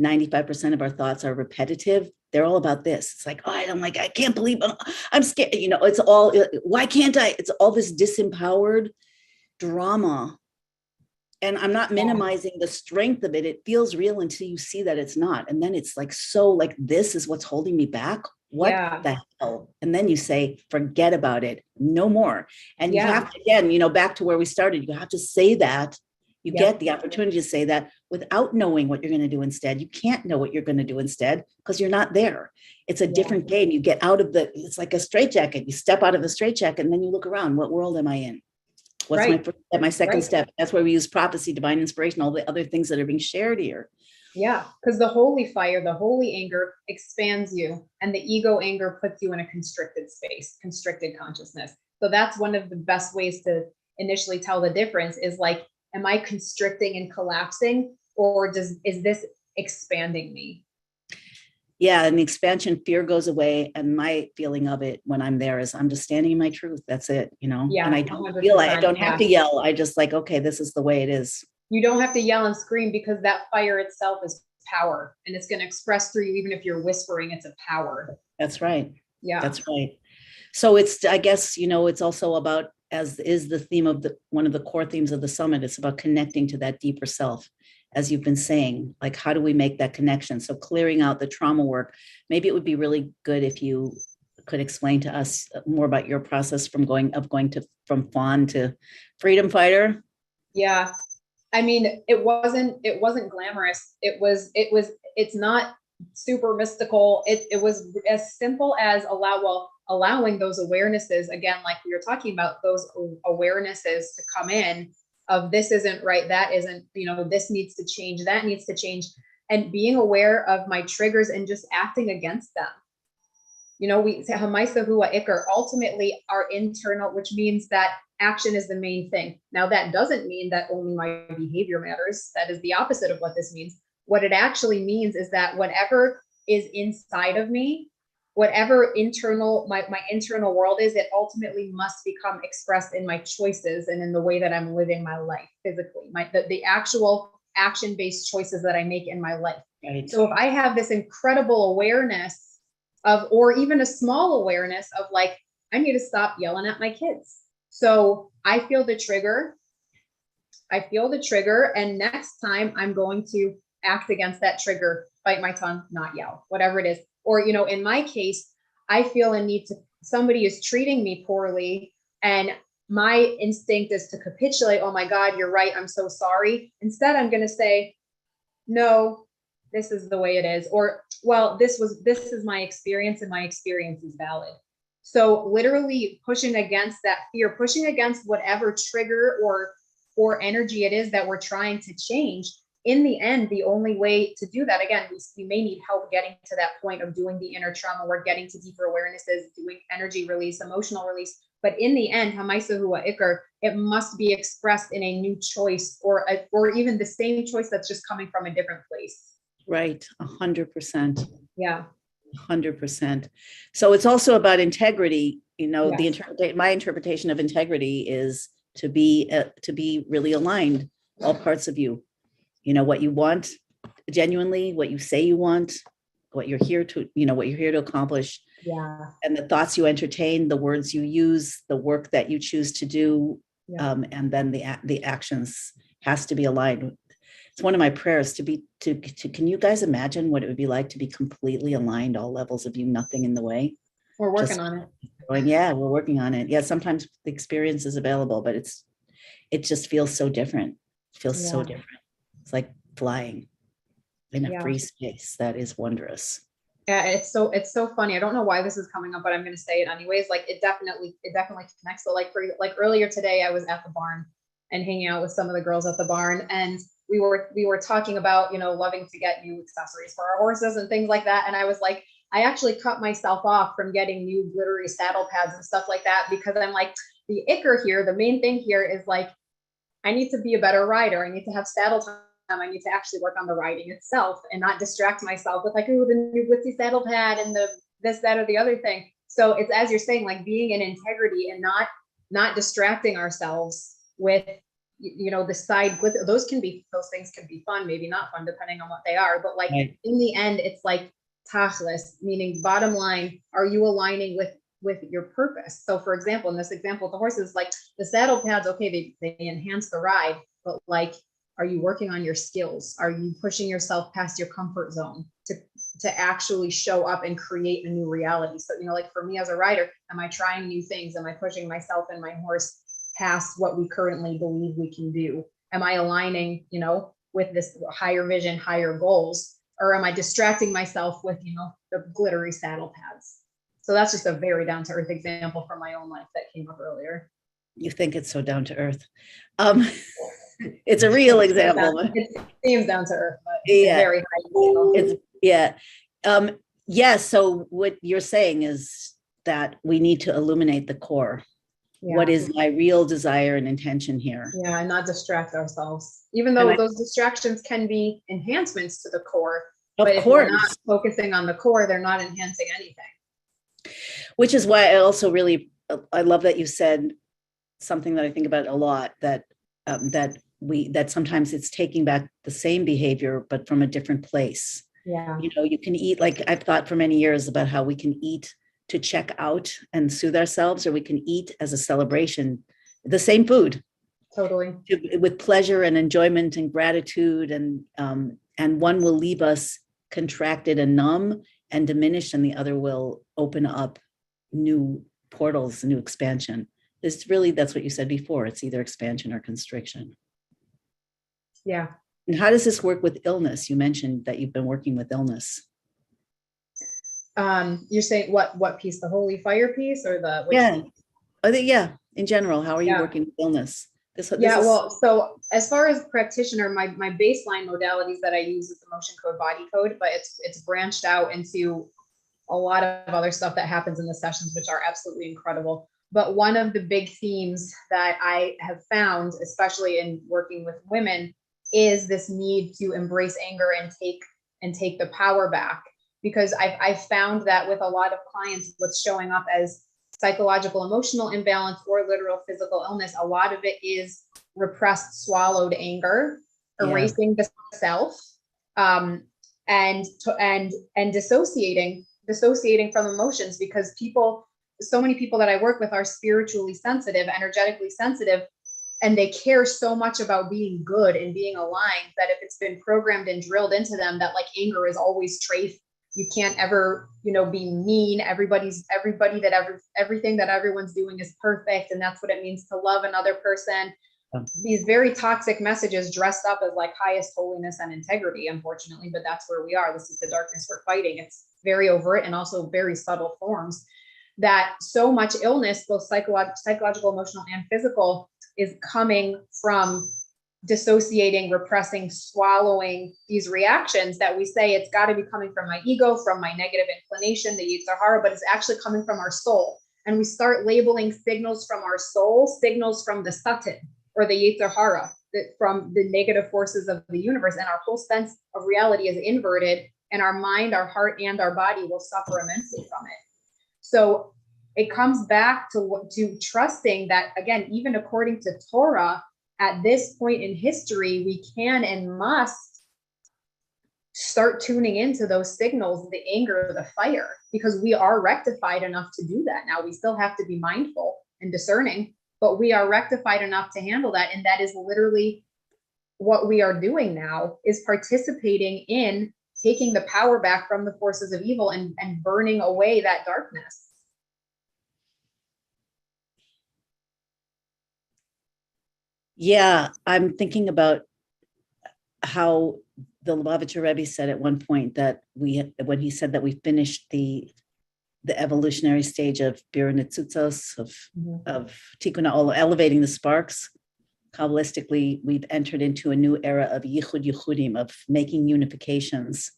95% of our thoughts are repetitive. They're all about this. It's like, oh, I can't believe I'm scared. It's all, why can't I? It's all this disempowered drama. And I'm not minimizing the strength of it. It feels real until you see that it's not. And then it's like, so like, this is what's holding me back. What the hell? And then you say, forget about it. No more. And you have to, again, back to where we started, you have to say that. You get the opportunity to say that without knowing what you're going to do instead. You can't know what you're going to do instead because you're not there. It's a different game. You get out of it's like a straitjacket. You step out of the straitjacket and then you look around. What world am I in? What's my first step, my second step? That's where we use prophecy, divine inspiration, all the other things that are being shared here. Yeah, because the holy fire, the holy anger expands you, and the ego anger puts you in a constricted space, constricted consciousness. So that's one of the best ways to initially tell the difference is like, am I constricting and collapsing, or is this expanding me? Yeah, and the expansion, fear goes away, and my feeling of it when I'm there is I'm just standing in my truth. That's it, Yeah, and I don't feel I don't have to yell. I just like, okay, this is the way it is. You don't have to yell and scream because that fire itself is power, and it's going to express through you. Even if you're whispering, it's a power. That's right. Yeah, that's right. So it's, I guess, it's also about, as is the theme of one of the core themes of the summit, it's about connecting to that deeper self, as you've been saying, like, how do we make that connection? So clearing out the trauma work. Maybe it would be really good if you could explain to us more about your process from fawn to freedom fighter. Yeah. I mean, it wasn't glamorous. It's not super mystical. It was as simple as allowing those awarenesses, again, like we were talking about, those awarenesses to come in of this isn't right. That isn't, this needs to change. That needs to change. And being aware of my triggers and just acting against them. We say Hamaisa Hua Iker, ultimately our internal, which means that action is the main thing. Now, that doesn't mean that only my behavior matters. That is the opposite of what this means. What it actually means is that whatever is inside of me, whatever internal, my internal world is, it ultimately must become expressed in my choices and in the way that I'm living my life physically. The actual action-based choices that I make in my life. Right. So if I have this incredible awareness of, or even a small awareness of like, I need to stop yelling at my kids. So I feel the trigger. And next time I'm going to act against that trigger, bite my tongue, not yell, whatever it is. Or, you know, in my case, I feel a need to, somebody is treating me poorly and my instinct is to capitulate. Oh my God, you're right. I'm so sorry. Instead, I'm going to say, no, this is the way it is. Or, well, this is my experience and my experience is valid. So literally pushing against that fear, pushing against whatever trigger or energy it is that we're trying to change. In the end, the only way to do that, again, we may need help getting to that point of doing the inner trauma. We're getting to deeper awarenesses, doing energy release, emotional release. But in the end, it must be expressed in a new choice or even the same choice that's just coming from a different place. Right. 100%. Yeah. 100%. So it's also about integrity. You know, Yes. my interpretation of integrity is to be really aligned, all parts of you. You know, what you want genuinely, what you say you want, what you're here to accomplish. Yeah. And the thoughts you entertain, the words you use, the work that you choose to do, Yeah. and then the actions has to be aligned. It's one of my prayers to can you guys imagine what it would be like to be completely aligned, all levels of you, nothing in the way? We're working on it. Yeah, we're working on it. Yeah, sometimes the experience is available, but it just feels so different. It feels so different. It's like flying in a free space. That is wondrous. Yeah, it's so funny. I don't know why this is coming up, but I'm going to say it anyways. Like it definitely connects. So like earlier today, I was at the barn and hanging out with some of the girls at the barn, and we were talking about, you know, loving to get new accessories for our horses and things like that. And I was like, I actually cut myself off from getting new glittery saddle pads and stuff like that because I'm like, the icker here, the main thing here is like, I need to be a better rider. I need to have saddle time. I need to actually work on the riding itself and not distract myself with like, oh, the new glitzy saddle pad and the this, that, or the other thing. So it's, as you're saying, like being in integrity and not distracting ourselves with, you know, the side glitz. Those things can be fun, maybe not fun, depending on what they are. But like in the end, it's like tachlis, meaning bottom line, are you aligning with your purpose? So for example, in this example, the horses, like the saddle pads, okay, they enhance the ride, but like, are you working on your skills? Are you pushing yourself past your comfort zone to actually show up and create a new reality? So, you know, like for me as a rider, am I trying new things? Am I pushing myself and my horse past what we currently believe we can do? Am I aligning, you know, with this higher vision, higher goals? Or am I distracting myself with, you know, the glittery saddle pads? So that's just a very down to earth example from my own life that came up earlier. You think it's so down to earth. It's a real example. It seems down to earth, but yeah, very high. So what you're saying is that we need to illuminate the core. Yeah. What is my real desire and intention here? Yeah, and not distract ourselves. Even though those distractions can be enhancements to the core. But if we're not focusing on the core, they're not enhancing anything. Which is why I love that you said something that I think about a lot, that sometimes it's taking back the same behavior, but from a different place. Yeah. You know, you can eat, like I've thought for many years about how we can eat to check out and soothe ourselves, or we can eat as a celebration, the same food. Totally. With pleasure and enjoyment and gratitude. And one will leave us contracted and numb and diminished, and the other will open up new portals, new expansion. That's what you said before. It's either expansion or constriction. Yeah. And how does this work with illness? You mentioned that you've been working with illness. You're saying what piece, the holy fire piece or the? Yeah. In general, how are you working with illness? Well, so as far as practitioner, my baseline modalities that I use is emotion code, body code, but it's branched out into a lot of other stuff that happens in the sessions, which are absolutely incredible. But one of the big themes that I have found, especially in working with women, is this need to embrace anger and take the power back. Because I've found that with a lot of clients, what's showing up as psychological, emotional imbalance or literal physical illness, a lot of it is repressed, swallowed anger. erasing the self, and dissociating from emotions, because so many people that I work with are spiritually sensitive, energetically sensitive, and they care so much about being good and being aligned that if it's been programmed and drilled into them that like anger is always trait, you can't ever, be mean. Everything that everyone's doing is perfect. And that's what it means to love another person. These very toxic messages dressed up as like highest holiness and integrity, unfortunately, but that's where we are. This is the darkness we're fighting. It's very overt and also very subtle forms, that so much illness, both psychological, emotional, and physical, is coming from dissociating, repressing, swallowing these reactions that we say it's got to be coming from my ego, from my negative inclination, the Yetzer Hara, but it's actually coming from our soul. And we start labeling signals from our soul, signals from the Satan or the Yetzer Hara, from the negative forces of the universe. And our whole sense of reality is inverted, and our mind, our heart, and our body will suffer immensely from it. So it comes back to trusting that, again, even according to Torah, at this point in history, we can and must start tuning into those signals, the anger, the fire, because we are rectified enough to do that. Now, we still have to be mindful and discerning, but we are rectified enough to handle that. And that is literally what we are doing now, is participating in taking the power back from the forces of evil and burning away that darkness. Yeah, I'm thinking about how the Lubavitcher Rebbe said at one point that when he said that we finished the evolutionary stage of Bir Netzutzos, of Tikkun HaOlam, elevating the sparks, Kabbalistically, we've entered into a new era of Yichudim, of making unifications.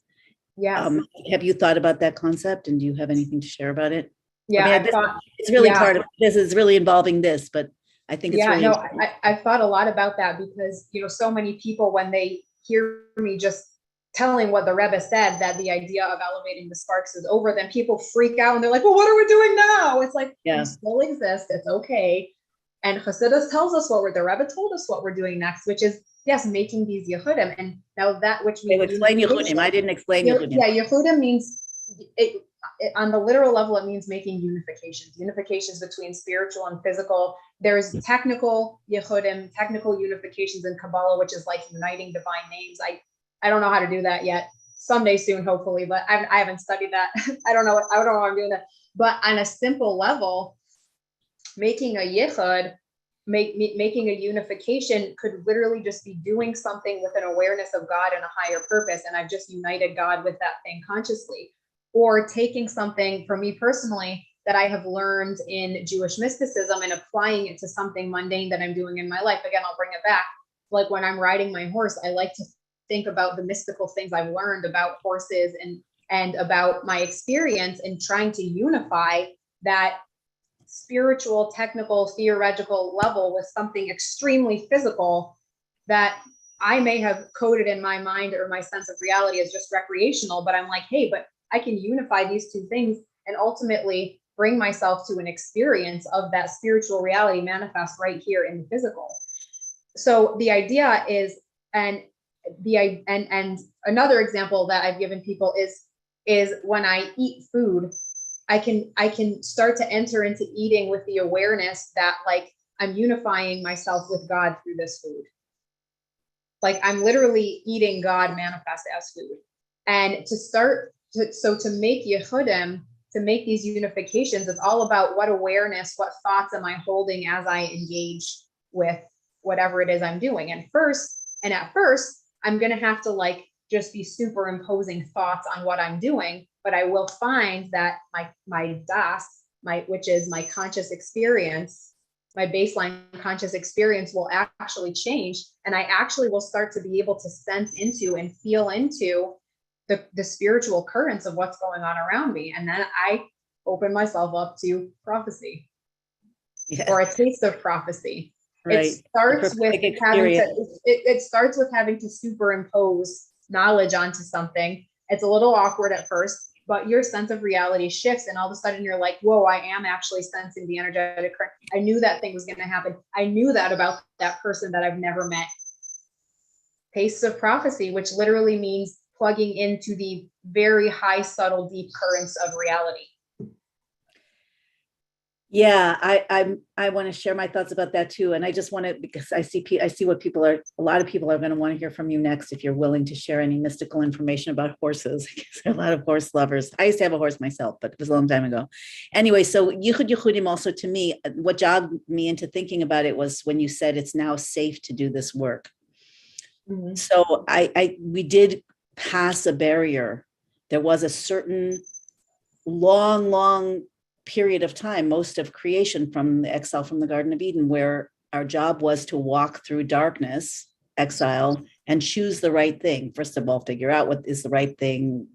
Yes. Have you thought about that concept, and do you have anything to share about it? Yeah, it's really part of this, is really involving this, but I think it's really I've thought a lot about that, because so many people, when they hear me just telling what the Rebbe said, that the idea of elevating the sparks is over, then people freak out and they're like, well, what are we doing now? It's like, we still exist, it's okay. And Chassidus tells us the Rebbe told us what we're doing next, which is, yes, making these Yichudim. And now that, which means explain Yichudim. I didn't explain Yichudim. Yeah, Yichudim means, on the literal level, it means making unifications between spiritual and physical. There's technical Yichudim, technical unifications in Kabbalah, which is like uniting divine names. I don't know how to do that yet. Someday soon, hopefully, but I haven't studied that. I don't know how I'm doing that. But on a simple level, making a Yichud, making a unification could literally just be doing something with an awareness of God and a higher purpose. And I've just united God with that thing consciously. Or taking something, for me personally, that I have learned in Jewish mysticism and applying it to something mundane that I'm doing in my life. Again, I'll bring it back. Like when I'm riding my horse, I like to think about the mystical things I've learned about horses and about my experience, and trying to unify that spiritual, technical, theoretical level with something extremely physical that I may have coded in my mind or my sense of reality as just recreational, but I'm like, hey, but I can unify these two things and ultimately bring myself to an experience of that spiritual reality manifest right here in the physical. So the idea is, and another example that I've given people is when I eat food, I can start to enter into eating with the awareness that like I'm unifying myself with God through this food. Like I'm literally eating God manifest as food. And to make Yichudim, to make these unifications, it's all about what awareness, what thoughts am I holding as I engage with whatever it is I'm doing. And at first, I'm going to have to like just be superimposing thoughts on what I'm doing, but I will find that my das, which is my conscious experience, my baseline conscious experience will actually change. And I actually will start to be able to sense into and feel into the spiritual currents of what's going on around me. And then I open myself up to prophecy or a taste of prophecy. Right. It starts with having to superimpose knowledge onto something. It's a little awkward at first, but your sense of reality shifts, and all of a sudden you're like, whoa, I am actually sensing the energetic current. I knew that thing was going to happen. I knew that about that person that I've never met. pastes of prophecy, which literally means plugging into the very high, subtle, deep currents of reality. Yeah, I want to share my thoughts about that too. And I just want to, because I see what a lot of people are going to want to hear from you next, if you're willing to share any mystical information about horses. There are a lot of horse lovers. I used to have a horse myself, but it was a long time ago. Anyway, so Yichudim also, to me, what jogged me into thinking about it was when you said it's now safe to do this work. Mm-hmm. So we did pass a barrier. There was a certain long period of time, most of creation from the exile from the Garden of Eden, where our job was to walk through darkness, exile, and choose the right thing. First of all, figure out what is the right thing,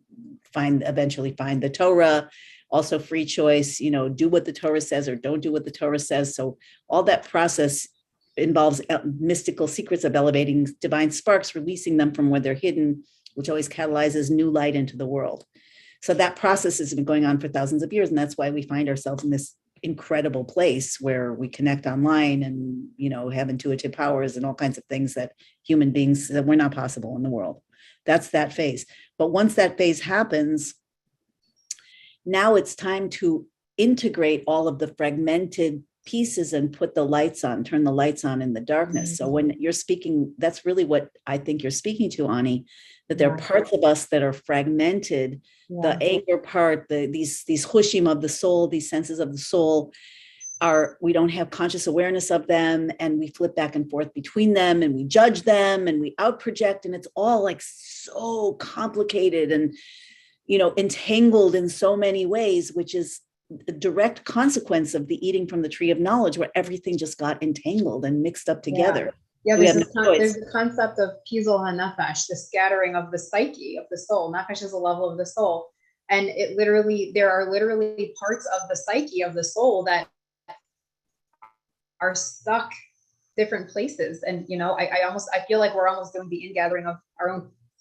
eventually find the Torah, also free choice, do what the Torah says or don't do what the Torah says. So all that process involves mystical secrets of elevating divine sparks, releasing them from where they're hidden, which always catalyzes new light into the world. So that process has been going on for thousands of years. And that's why we find ourselves in this incredible place where we connect online and, have intuitive powers and all kinds of things that human beings that were not possible in the world. That's that phase. But once that phase happens, now it's time to integrate all of the fragmented pieces and put the lights on, turn the lights on in the darkness. Mm-hmm. So when you're speaking, that's really what I think you're speaking to, Ani, that there are parts of us that are fragmented. The anger part, these hushim of the soul, these senses of the soul we don't have conscious awareness of them, and we flip back and forth between them, and we judge them, and we out project, and it's all like so complicated and, entangled in so many ways, which is a direct consequence of the eating from the tree of knowledge, where everything just got entangled and mixed up together. Yeah, there's the concept of pizul hanefesh, the scattering of the psyche of the soul. Nefesh is a level of the soul. And there are literally parts of the psyche of the soul that are stuck different places. And, I feel like we're almost doing the ingathering of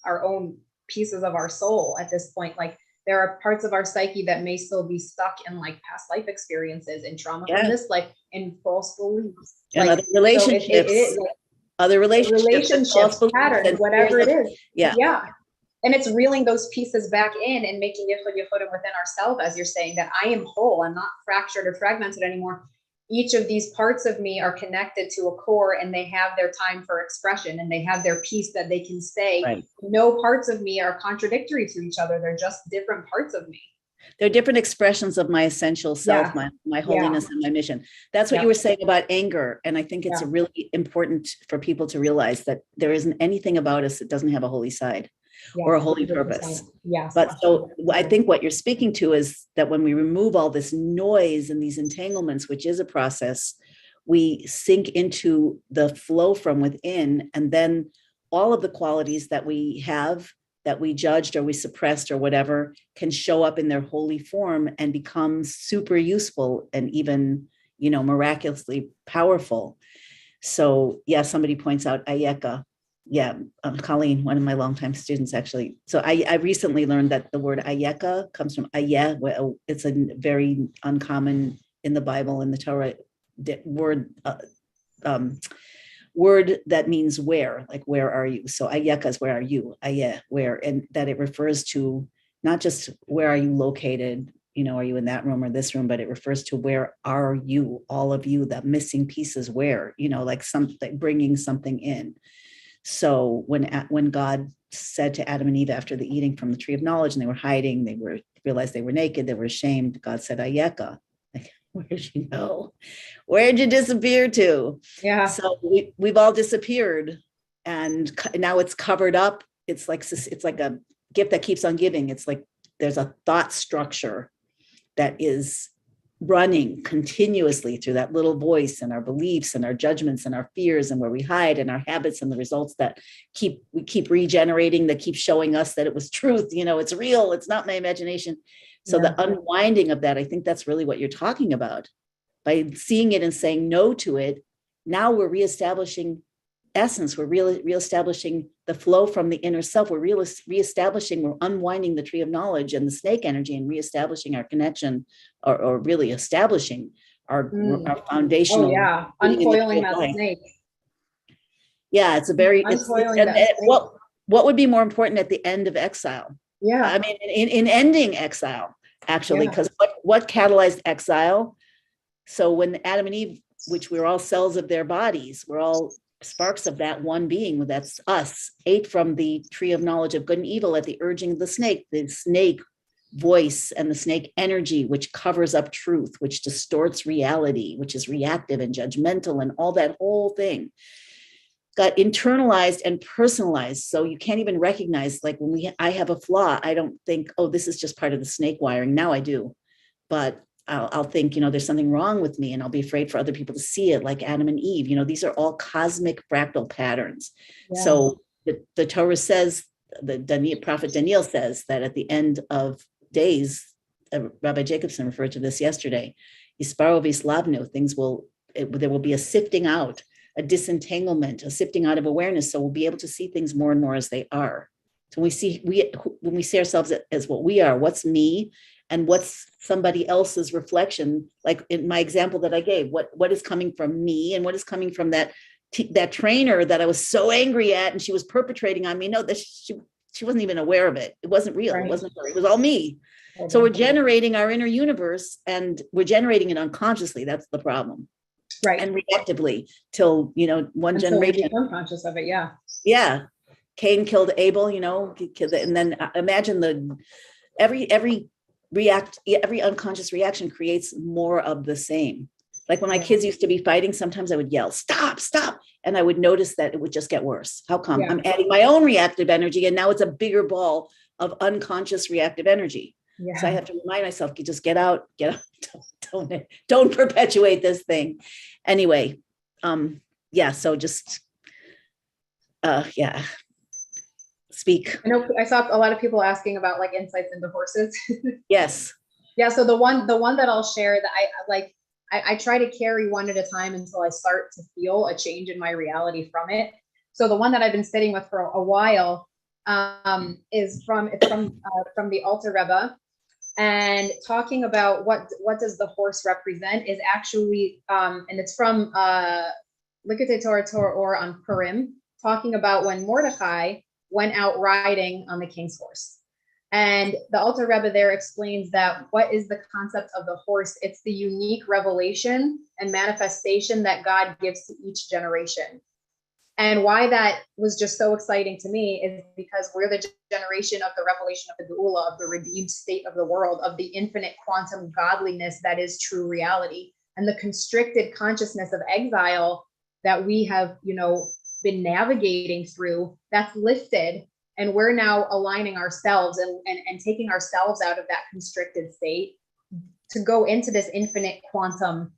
our own pieces of our soul at this point. Like, there are parts of our psyche that may still be stuck in like past life experiences and trauma from this life and false beliefs. And like, other relationships. So other relationships, patterns, whatever it is. Yeah. And it's reeling those pieces back in and making Yichudim within ourselves, as you're saying, that I am whole. I'm not fractured or fragmented anymore. Each of these parts of me are connected to a core, and they have their time for expression, and they have their piece that they can say. Right. No parts of me are contradictory to each other. They're just different parts of me. They're different expressions of my essential self, my holiness and my mission. That's what you were saying about anger. And I think it's really important for people to realize that there isn't anything about us that doesn't have a holy side or a holy 100%. Purpose. Yes. But so I think what you're speaking to is that when we remove all this noise and these entanglements, which is a process, we sink into the flow from within, and then all of the qualities that we have, that we judged or we suppressed or whatever, can show up in their holy form and become super useful and even, miraculously powerful. So somebody points out Ayeka. Colleen, one of my longtime students, actually. So I recently learned that the word Ayeka comes from Ayeh. It's a very uncommon in the Bible, in the Torah, word that means where, like, where are you? So Ayeka is where are you? Ayeh, where, and that it refers to not just where are you located, are you in that room or this room, but it refers to where are you, all of you, the missing pieces, where, like something, bringing something in. So when God said to Adam and Eve after the eating from the tree of knowledge, and they were hiding, realized they were naked, they were ashamed, God said, Ayeka. Like, where'd you go? Where'd you disappear to? Yeah. So we've all disappeared, and now it's covered up. It's like a gift that keeps on giving. It's like there's a thought structure that is running continuously through that little voice, and our beliefs and our judgments and our fears, and where we hide, and our habits, and the results that we keep regenerating, that keep showing us that it was truth. It's real. It's not my imagination. So the unwinding of that, I think that's really what you're talking about. By seeing it and saying no to it, now we're reestablishing essence. We're reestablishing the flow from the inner self. We're we're unwinding the tree of knowledge and the snake energy, and reestablishing our connection, or really establishing our foundational. Uncoiling that snake. Yeah, it's a very, Uncoiling that snake. what would be more important at the end of exile? Yeah. I mean, in ending exile, actually, Yeah. because what catalyzed exile? So when Adam and Eve, which we're all cells of their bodies, we're all sparks of that one being, that's us, ate from the tree of knowledge of good and evil at the urging of the snake voice and the snake energy, which covers up truth, which distorts reality, which is reactive and judgmental, and all that whole thing got internalized and personalized. So you can't even recognize, like when I have a flaw, I don't think, oh, this is just part of the snake wiring. Now I do, but I'll think, there's something wrong with me, and I'll be afraid for other people to see it, like Adam and Eve. These are all cosmic fractal patterns. Yeah. So the Torah says, the prophet Daniel says that at the end of days, Rabbi Jacobson referred to this yesterday, Yisparo v'Islavnu, there will be a sifting out, a disentanglement, a sifting out of awareness. So we'll be able to see things more and more as they are. So when we see ourselves as what we are, what's me and what's somebody else's reflection, like in my example that I gave, what is coming from me and what is coming from that trainer that I was so angry at and she was perpetrating on me. No, that she wasn't even aware of it. It wasn't real. Right. It wasn't her. It was all me. Okay. So we're generating our inner universe, and we're generating it unconsciously. That's the problem. Right. And reactively till, one until generation. We become conscious of it. Yeah. Yeah. Cain killed Abel, and then imagine every unconscious reaction creates more of the same. Like when my kids used to be fighting, sometimes I would yell, stop. And I would notice that it would just get worse. How come? Yeah. I'm adding my own reactive energy, and now it's a bigger ball of unconscious reactive energy. Yeah. So I have to remind myself, just get out. Don't perpetuate this thing. Anyway, so just, speak. I know I saw a lot of people asking about like insights into horses. Yes. Yeah. So the one that I'll share that I try to carry one at a time until I start to feel a change in my reality from it. So the one that I've been sitting with for a while is from the Alter Rebbe, and talking about what does the horse represent is actually and it's from Likutei Torah or on Purim, talking about when Mordechai went out riding on the king's horse. And the Alter Rebbe there explains that what is the concept of the horse? It's the unique revelation and manifestation that God gives to each generation. And why that was just so exciting to me is because we're the generation of the revelation of the Gevurah, of the redeemed state of the world, of the infinite quantum godliness that is true reality. And the constricted consciousness of exile that we have, been navigating through, that's lifted. And we're now aligning ourselves and taking ourselves out of that constricted state to go into this infinite quantum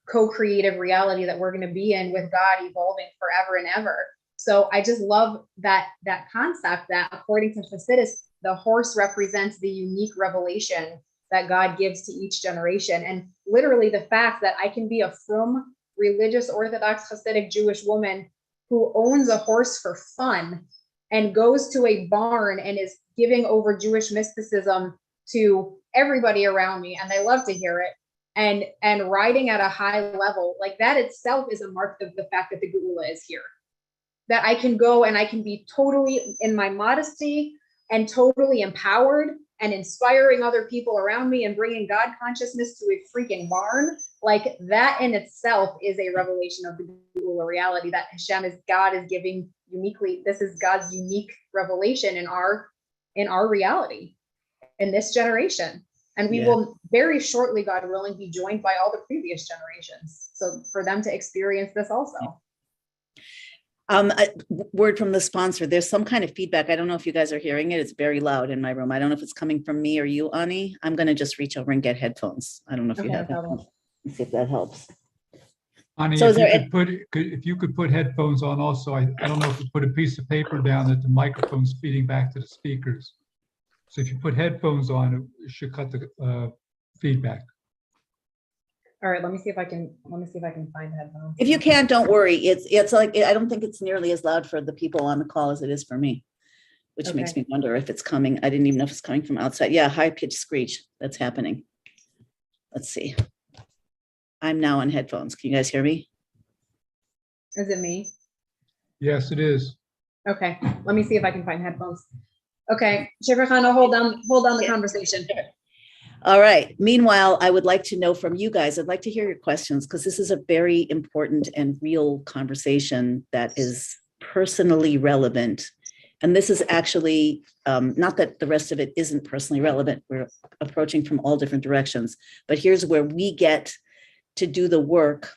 co-creative reality that we're going to be in with God, evolving forever and ever. So I just love that concept that according to Hasidus, the horse represents the unique revelation that God gives to each generation. And literally the fact that I can be a frum, religious, Orthodox, Hasidic Jewish woman who owns a horse for fun and goes to a barn and is giving over Jewish mysticism to everybody around me. And they love to hear it. And riding at a high level, like that itself is a mark of the fact that the Gevurah is here. That I can go and I can be totally in my modesty and totally empowered and inspiring other people around me and bringing God consciousness to a freaking barn. Like that in itself is a revelation of the Gevurah reality that God is giving uniquely. This is God's unique revelation in our reality in this generation. And we will very shortly, God willing, be joined by all the previous generations. So for them to experience this also. A word from the sponsor. There's some kind of feedback. I don't know if you guys are hearing it. It's very loud in my room. I don't know if it's coming from me or you, Ani. I'm going to just reach over and get headphones. I don't know if you have headphones. Let's see if that helps. Ani, so if you could put headphones on also, I don't know if you put a piece of paper down that the microphone's feeding back to the speakers. So if you put headphones on, it should cut the feedback. All right, let me see if I can find headphones. If you can't, don't worry. It's like, I don't think it's nearly as loud for the people on the call as it is for me, which makes me wonder if it's coming. I didn't even know if it's coming from outside. Yeah, high pitched screech that's happening. Let's see. I'm now on headphones. Can you guys hear me? Is it me? Yes, it is. Okay, let me see if I can find headphones. Okay, Shifra Chana, hold down the conversation. All right. Meanwhile, I would like to know from you guys, I'd like to hear your questions because this is a very important and real conversation that is personally relevant. And this is actually, not that the rest of it isn't personally relevant. We're approaching from all different directions, but here's where we get to do the work.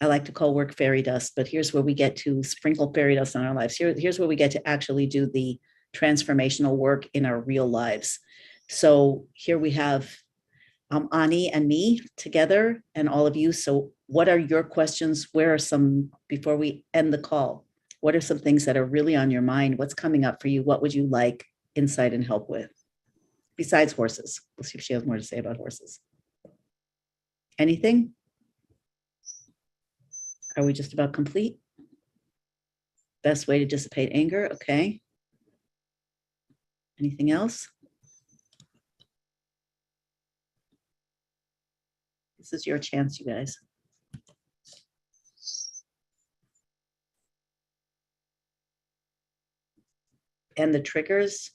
I like to call work fairy dust, but here's where we get to sprinkle fairy dust on our lives. Here's where we get to actually do the transformational work in our real lives. So here we have Ani and me together and all of you. So what are your questions? Where are some, before we end the call, what are some things that are really on your mind? What's coming up for you? What would you like insight and help with? Besides horses. We'll see if she has more to say about horses. Anything? Are we just about complete? Best way to dissipate anger. Okay. Anything else? This is your chance, you guys. And the triggers,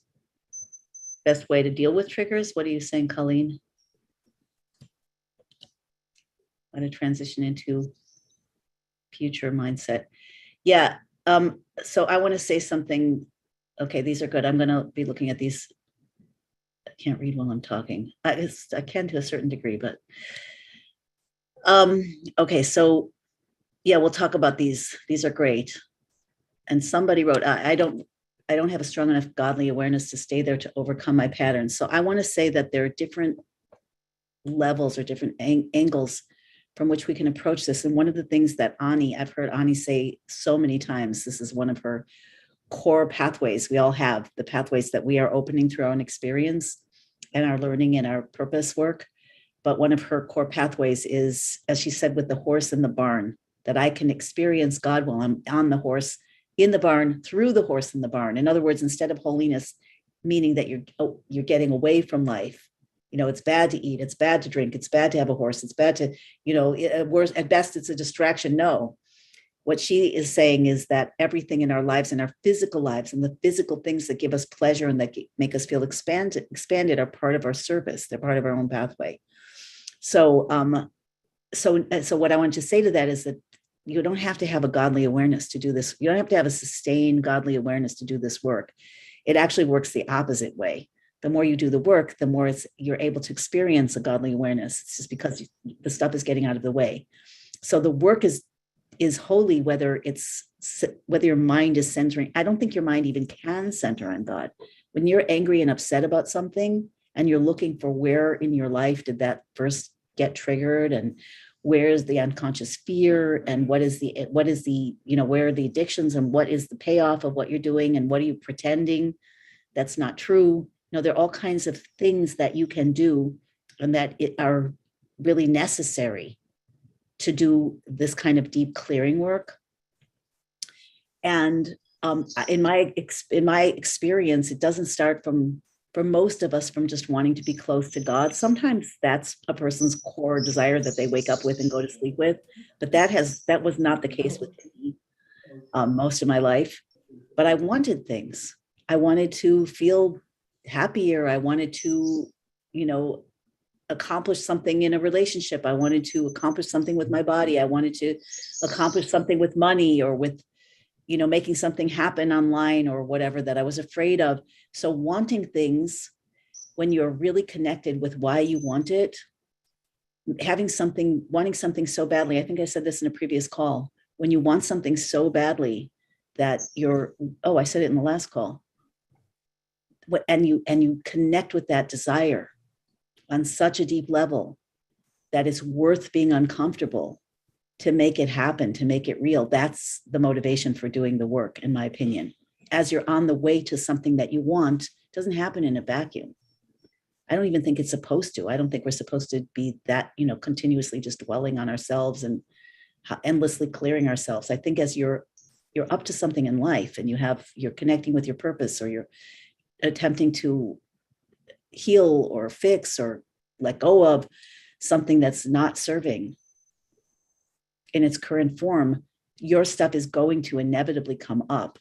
best way to deal with triggers. What are you saying, Colleen? How to transition into future mindset. Yeah. So I want to say something. Okay, these are good. I'm going to be looking at these. I can't read while I'm talking. I can to a certain degree, but okay. So yeah, we'll talk about these. These are great. And somebody wrote, I don't have a strong enough godly awareness to stay there to overcome my patterns. So I want to say that there are different levels or different angles from which we can approach this. And one of the things that I've heard Ani say so many times, this is one of her core pathways. We all have the pathways that we are opening through our own experience and our learning and our purpose work. But one of her core pathways is, as she said, with the horse in the barn, that I can experience God while I'm on the horse in the barn, through the horse in the barn. In other words, instead of holiness, meaning that you're getting away from life. You know, it's bad to eat, it's bad to drink, it's bad to have a horse, it's bad to, worse, at best, it's a distraction. No, what she is saying is that everything in our lives, in our physical lives, and the physical things that give us pleasure and that make us feel expanded are part of our service. They're part of our own pathway. So what I want to say to that is that you don't have to have a godly awareness to do this. You don't have to have a sustained godly awareness to do this work. It actually works the opposite way. The more you do the work, the more you're able to experience a godly awareness. It's just because the stuff is getting out of the way. So the work is holy, whether your mind is centering. I don't think your mind even can center on God. When you're angry and upset about something and you're looking for where in your life did that first get triggered, and where's the unconscious fear, and where are the addictions, and what is the payoff of what you're doing, and what are you pretending that's not true? There are all kinds of things that you can do and that are really necessary to do this kind of deep clearing work. And in my experience, it doesn't start for most of us from just wanting to be close to God. Sometimes that's a person's core desire that they wake up with and go to sleep with, but that was not the case with me most of my life. But I wanted things. I wanted to feel happier. I wanted to, accomplish something in a relationship. I wanted to accomplish something with my body. I wanted to accomplish something with money, or with, making something happen online or whatever that I was afraid of. So wanting things, when you're really connected with why you want it, wanting something so badly. I think I said this in a previous call. When you want something so badly that I said it in the last call. And you connect with that desire on such a deep level that it's worth being uncomfortable to make it happen, to make it real. That's the motivation for doing the work, in my opinion. As you're on the way to something that you want, it doesn't happen in a vacuum. I don't even think it's supposed to. I don't think we're supposed to be that, continuously just dwelling on ourselves and endlessly clearing ourselves. I think as you're up to something in life and you're connecting with your purpose, or you're attempting to heal or fix or let go of something that's not serving in its current form, your stuff is going to inevitably come up.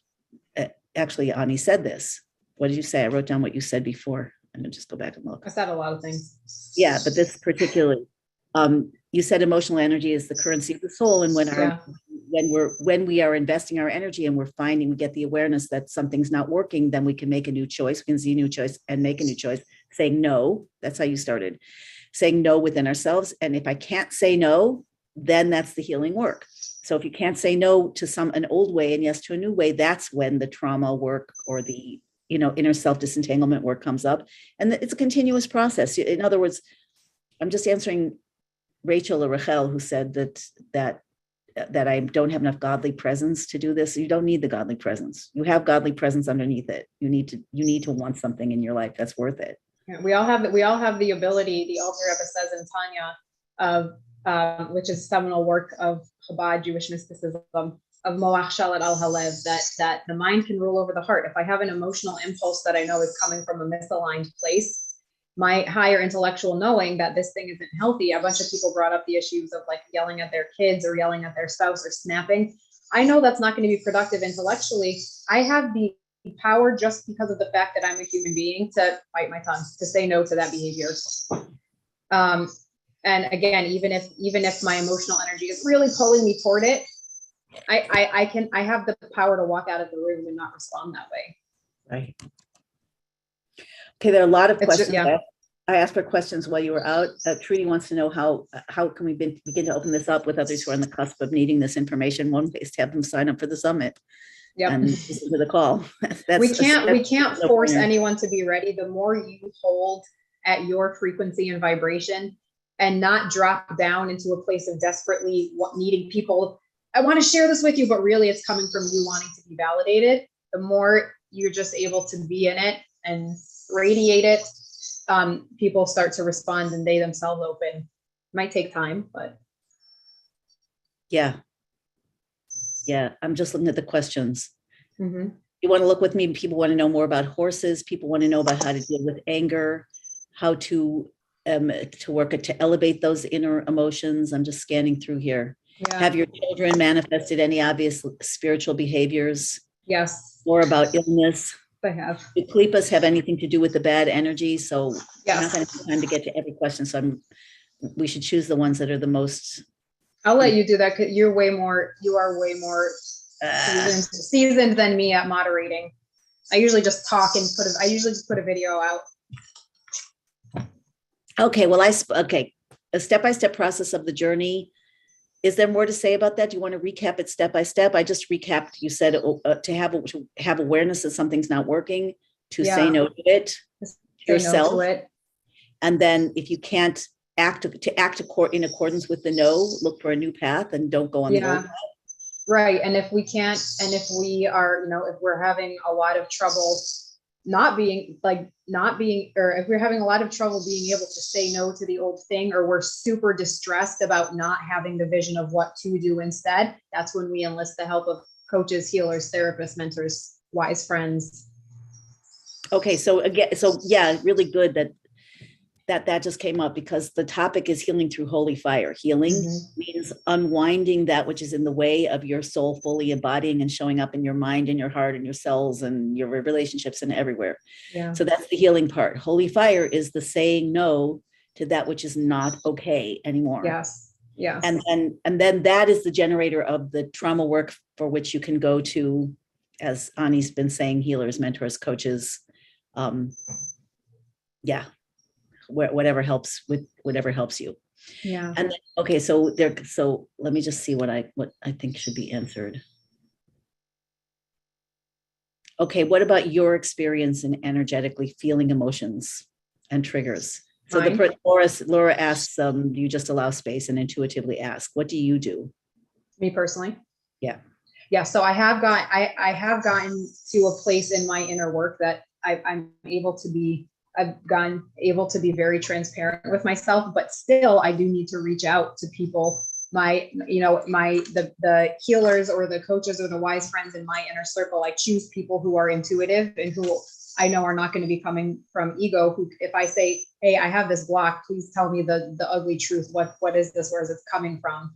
Actually, Ani said this. What did you say? I wrote down what you said before. I'm gonna just go back and look. I said a lot of things. Yeah, but this particularly, you said emotional energy is the currency of the soul, and when we are investing our energy and we get the awareness that something's not working, then we can make a new choice. We can see a new choice and make a new choice. Saying no. That's how you started. Saying no within ourselves. And if I can't say no, then that's the healing work. So if you can't say no to an old way and yes to a new way, that's when the trauma work or the inner self disentanglement work comes up. And it's a continuous process. In other words, I'm just answering Rachel or Rachel, who said that I don't have enough godly presence to do this. You don't need the godly presence. You have godly presence underneath it. You need to want something in your life that's worth it. Yeah, we all have the ability. The Alter Rebbe says in Tanya which is seminal work of Chabad Jewish mysticism, of Moach Shalat al Halev, that the mind can rule over the heart. If I have an emotional impulse that I know is coming from a misaligned place, my higher intellectual knowing that this thing isn't healthy. A bunch of people brought up the issues of like yelling at their kids or yelling at their spouse or snapping. I know that's not going to be productive intellectually. I have the power, just because of the fact that I'm a human being, to bite my tongue, to say no to that behavior. And again, even if my emotional energy is really pulling me toward it, I have the power to walk out of the room and not respond that way. Right. Okay, there are a lot of questions. Yeah. I asked for questions while you were out. Trudy wants to know how can we begin to open this up with others who are on the cusp of needing this information. One way is to have them sign up for the summit. Yep. And listen to the call. We can't force anyone to be ready. The more you hold at your frequency and vibration and not drop down into a place of desperately needing people, I want to share this with you, but really it's coming from you wanting to be validated. The more you're just able to be in it and radiate it, people start to respond and they themselves open. It might take time, but. Yeah. I'm just looking at the questions. Mm-hmm. You want to look with me? People want to know more about horses. People want to know about how to deal with anger, how to work to elevate those inner emotions. I'm just scanning through here. Yeah. Have your children manifested any obvious spiritual behaviors? Yes. Or about illness? They have. Do klipas have anything to do with the bad energy? So yes. I'm not going to have time to get to every question. So we should choose the ones that are the most. I'll let you do that, because you are way more seasoned than me at moderating. I usually just talk and put a video out. Okay. Well, a step-by-step process of the journey. Is there more to say about that? Do you want to recap it step by step? I just recapped. You said to have awareness that something's not working, to say no to it yourself. No to it. And then if you can't act in accordance with the no, look for a new path and don't go on the old path. Right. And if we can't, and if we are, if we're having a lot of trouble or if we're having a lot of trouble being able to say no to the old thing, or we're super distressed about not having the vision of what to do instead, that's when we enlist the help of coaches, healers, therapists, mentors, wise friends. Okay. So really good that just came up, because the topic is healing through holy fire. Healing means unwinding that which is in the way of your soul fully embodying and showing up in your mind and your heart and your cells and your relationships and everywhere. Yeah. So that's the healing part. Holy fire is the saying no to that which is not okay anymore. Yes. Yeah. And then that is the generator of the trauma work, for which you can go to, as Ani's been saying, healers, mentors, coaches. Whatever helps you. Yeah. And then, okay, so let me just see what I think should be answered. Okay, what about your experience in energetically feeling emotions and triggers? So Laura asks, do you just allow space and intuitively ask? What do you do? Me personally? Yeah. Yeah. So I have gotten to a place in my inner work that I've gotten able to be very transparent with myself, but still I do need to reach out to people, the healers or the coaches or the wise friends in my inner circle. I choose people who are intuitive and who I know are not going to be coming from ego, who, if I say, hey, I have this block, please tell me the ugly truth. What is this? Where is it coming from?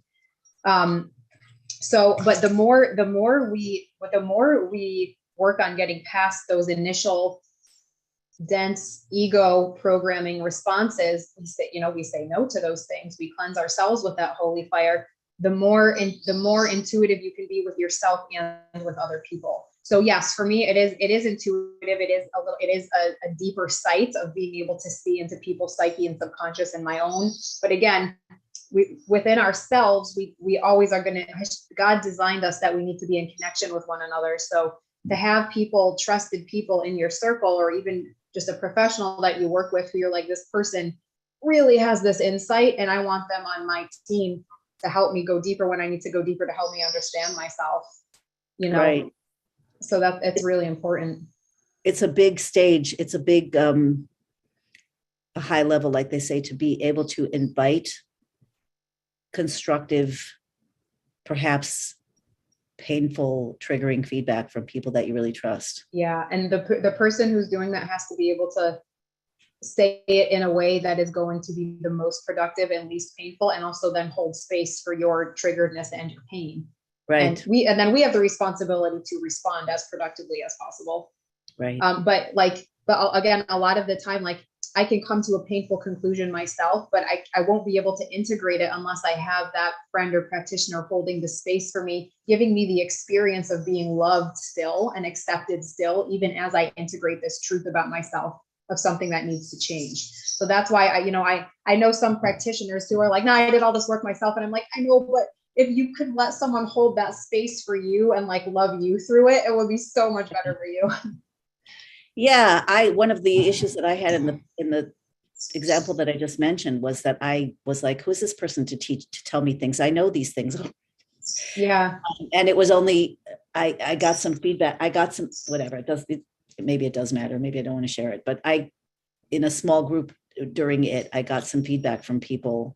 So, but the more we work on getting past those initial dense ego programming responses, we say no to those things. We cleanse ourselves with that holy fire. The more intuitive you can be with yourself and with other people. So yes, for me, it is intuitive. It is a deeper sight of being able to see into people's psyche and subconscious and my own. But again, within ourselves, we always are going to, God designed us that we need to be in connection with one another. So to have people, trusted people in your circle, or even just a professional that you work with who you're like, this person really has this insight and I want them on my team to help me go deeper when I need to go deeper, to help me understand myself, Right. So it's really important. It's a big stage. It's a big, a high level, like they say, to be able to invite constructive, perhaps painful, triggering feedback from people that you really trust. Yeah. And the person who's doing that has to be able to say it in a way that is going to be the most productive and least painful, and also then hold space for your triggeredness and your pain. Right. And then we have the responsibility to respond as productively as possible. Right. But again, a lot of the time, like, I can come to a painful conclusion myself, but I won't be able to integrate it unless I have that friend or practitioner holding the space for me, giving me the experience of being loved still and accepted still, even as I integrate this truth about myself of something that needs to change. So that's why I know some practitioners who are like, no, I did all this work myself. And I'm like, I know, but if you could let someone hold that space for you and like love you through it, it would be so much better for you. Yeah, one of the issues that I had in the example that I just mentioned was that I was like, who's this person to tell me things? I know these things. Yeah. And it was only, I got some feedback. I got some, whatever, maybe it does matter. Maybe I don't want to share it, but in a small group during it, I got some feedback from people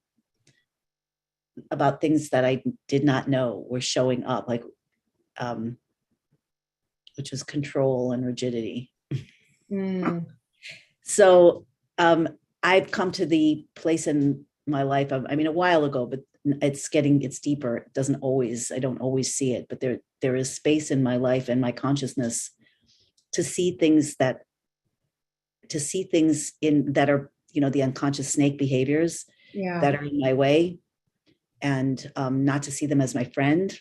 about things that I did not know were showing up, like, which was control and rigidity. So I've come to the place in my life, a while ago, but it's deeper. I don't always see it, but there is space in my life and my consciousness to see things that are, the unconscious snake behaviors that are in my way, and not to see them as my friend.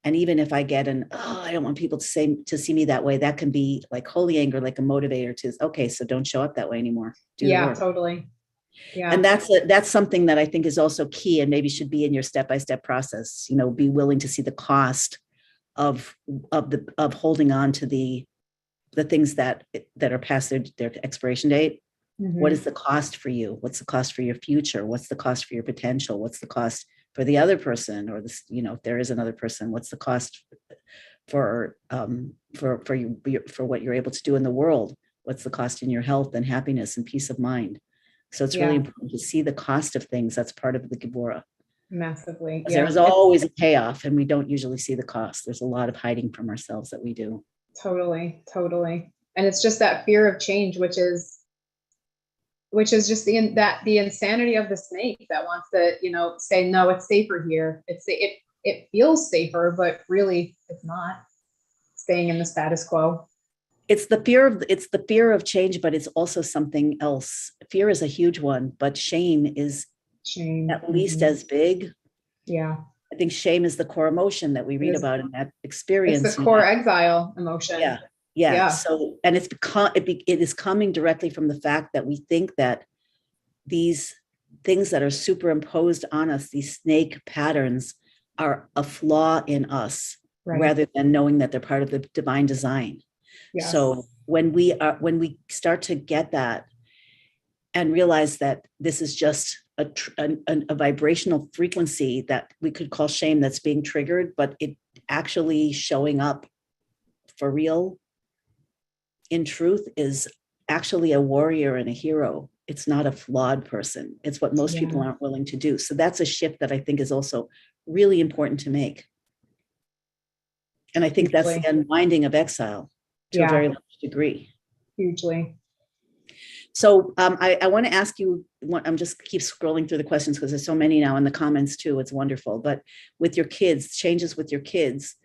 And even if I get I don't want people to see me that way, that can be like holy anger, like a motivator to, okay, so don't show up that way anymore. Do the work. Totally. Yeah. And that's something that I think is also key, and maybe should be in your step-by-step process. Be willing to see the cost of holding on to the things that are past their expiration date. Mm-hmm. What is the cost for you? What's the cost for your future? What's the cost for your potential? What's the cost for the other person, or this, if there is another person? What's the cost for what you're able to do in the world? What's the cost in your health and happiness and peace of mind? So it's really important to see the cost of things. That's part of the Gevurah. Massively. Yeah. There's always a payoff, and we don't usually see the cost. There's a lot of hiding from ourselves that we do. Totally. And it's just that fear of change, which is just the insanity of the snake that wants to, say, no, it's safer here. It feels safer, but really it's not. Staying in the status quo. It's the fear of change, but it's also something else. Fear is a huge one, but shame is at least as big. Yeah. I think shame is the core emotion that we read about in that experience. It's the core exile emotion. Yeah. So, and it is coming directly from the fact that we think that these things that are superimposed on us, these snake patterns, are a flaw in us, rather than knowing that they're part of the divine design. Yes. So when we start to get that and realize that this is just a vibrational frequency that we could call shame that's being triggered, but it actually showing up for real in truth is actually a warrior and a hero. It's not a flawed person. It's what most people aren't willing to do. So that's a shift that I think is also really important to make. And I think that's the unwinding of exile to a very large degree. Hugely. So I want to ask you, I'm just keep scrolling through the questions because there's so many now in the comments too. It's wonderful. But with your kids, changes with your kids,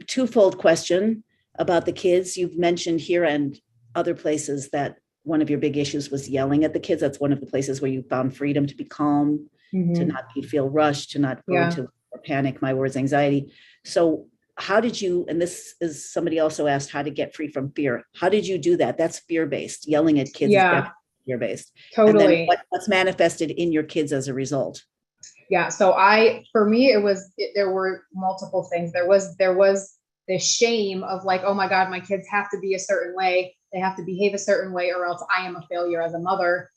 twofold question about the kids. You've mentioned here and other places that one of your big issues was yelling at the kids. That's one of the places where you found freedom to be calm, to not feel rushed, to not go into panic, my words, anxiety. So how did you, and this is somebody also asked how to get free from fear. How did you do that? That's fear-based. Yelling at kids is definitely fear-based. Totally. And then what's manifested in your kids as a result? Yeah. So for me, there were multiple things. There was the shame of like, oh my God, my kids have to be a certain way. They have to behave a certain way or else I am a failure as a mother.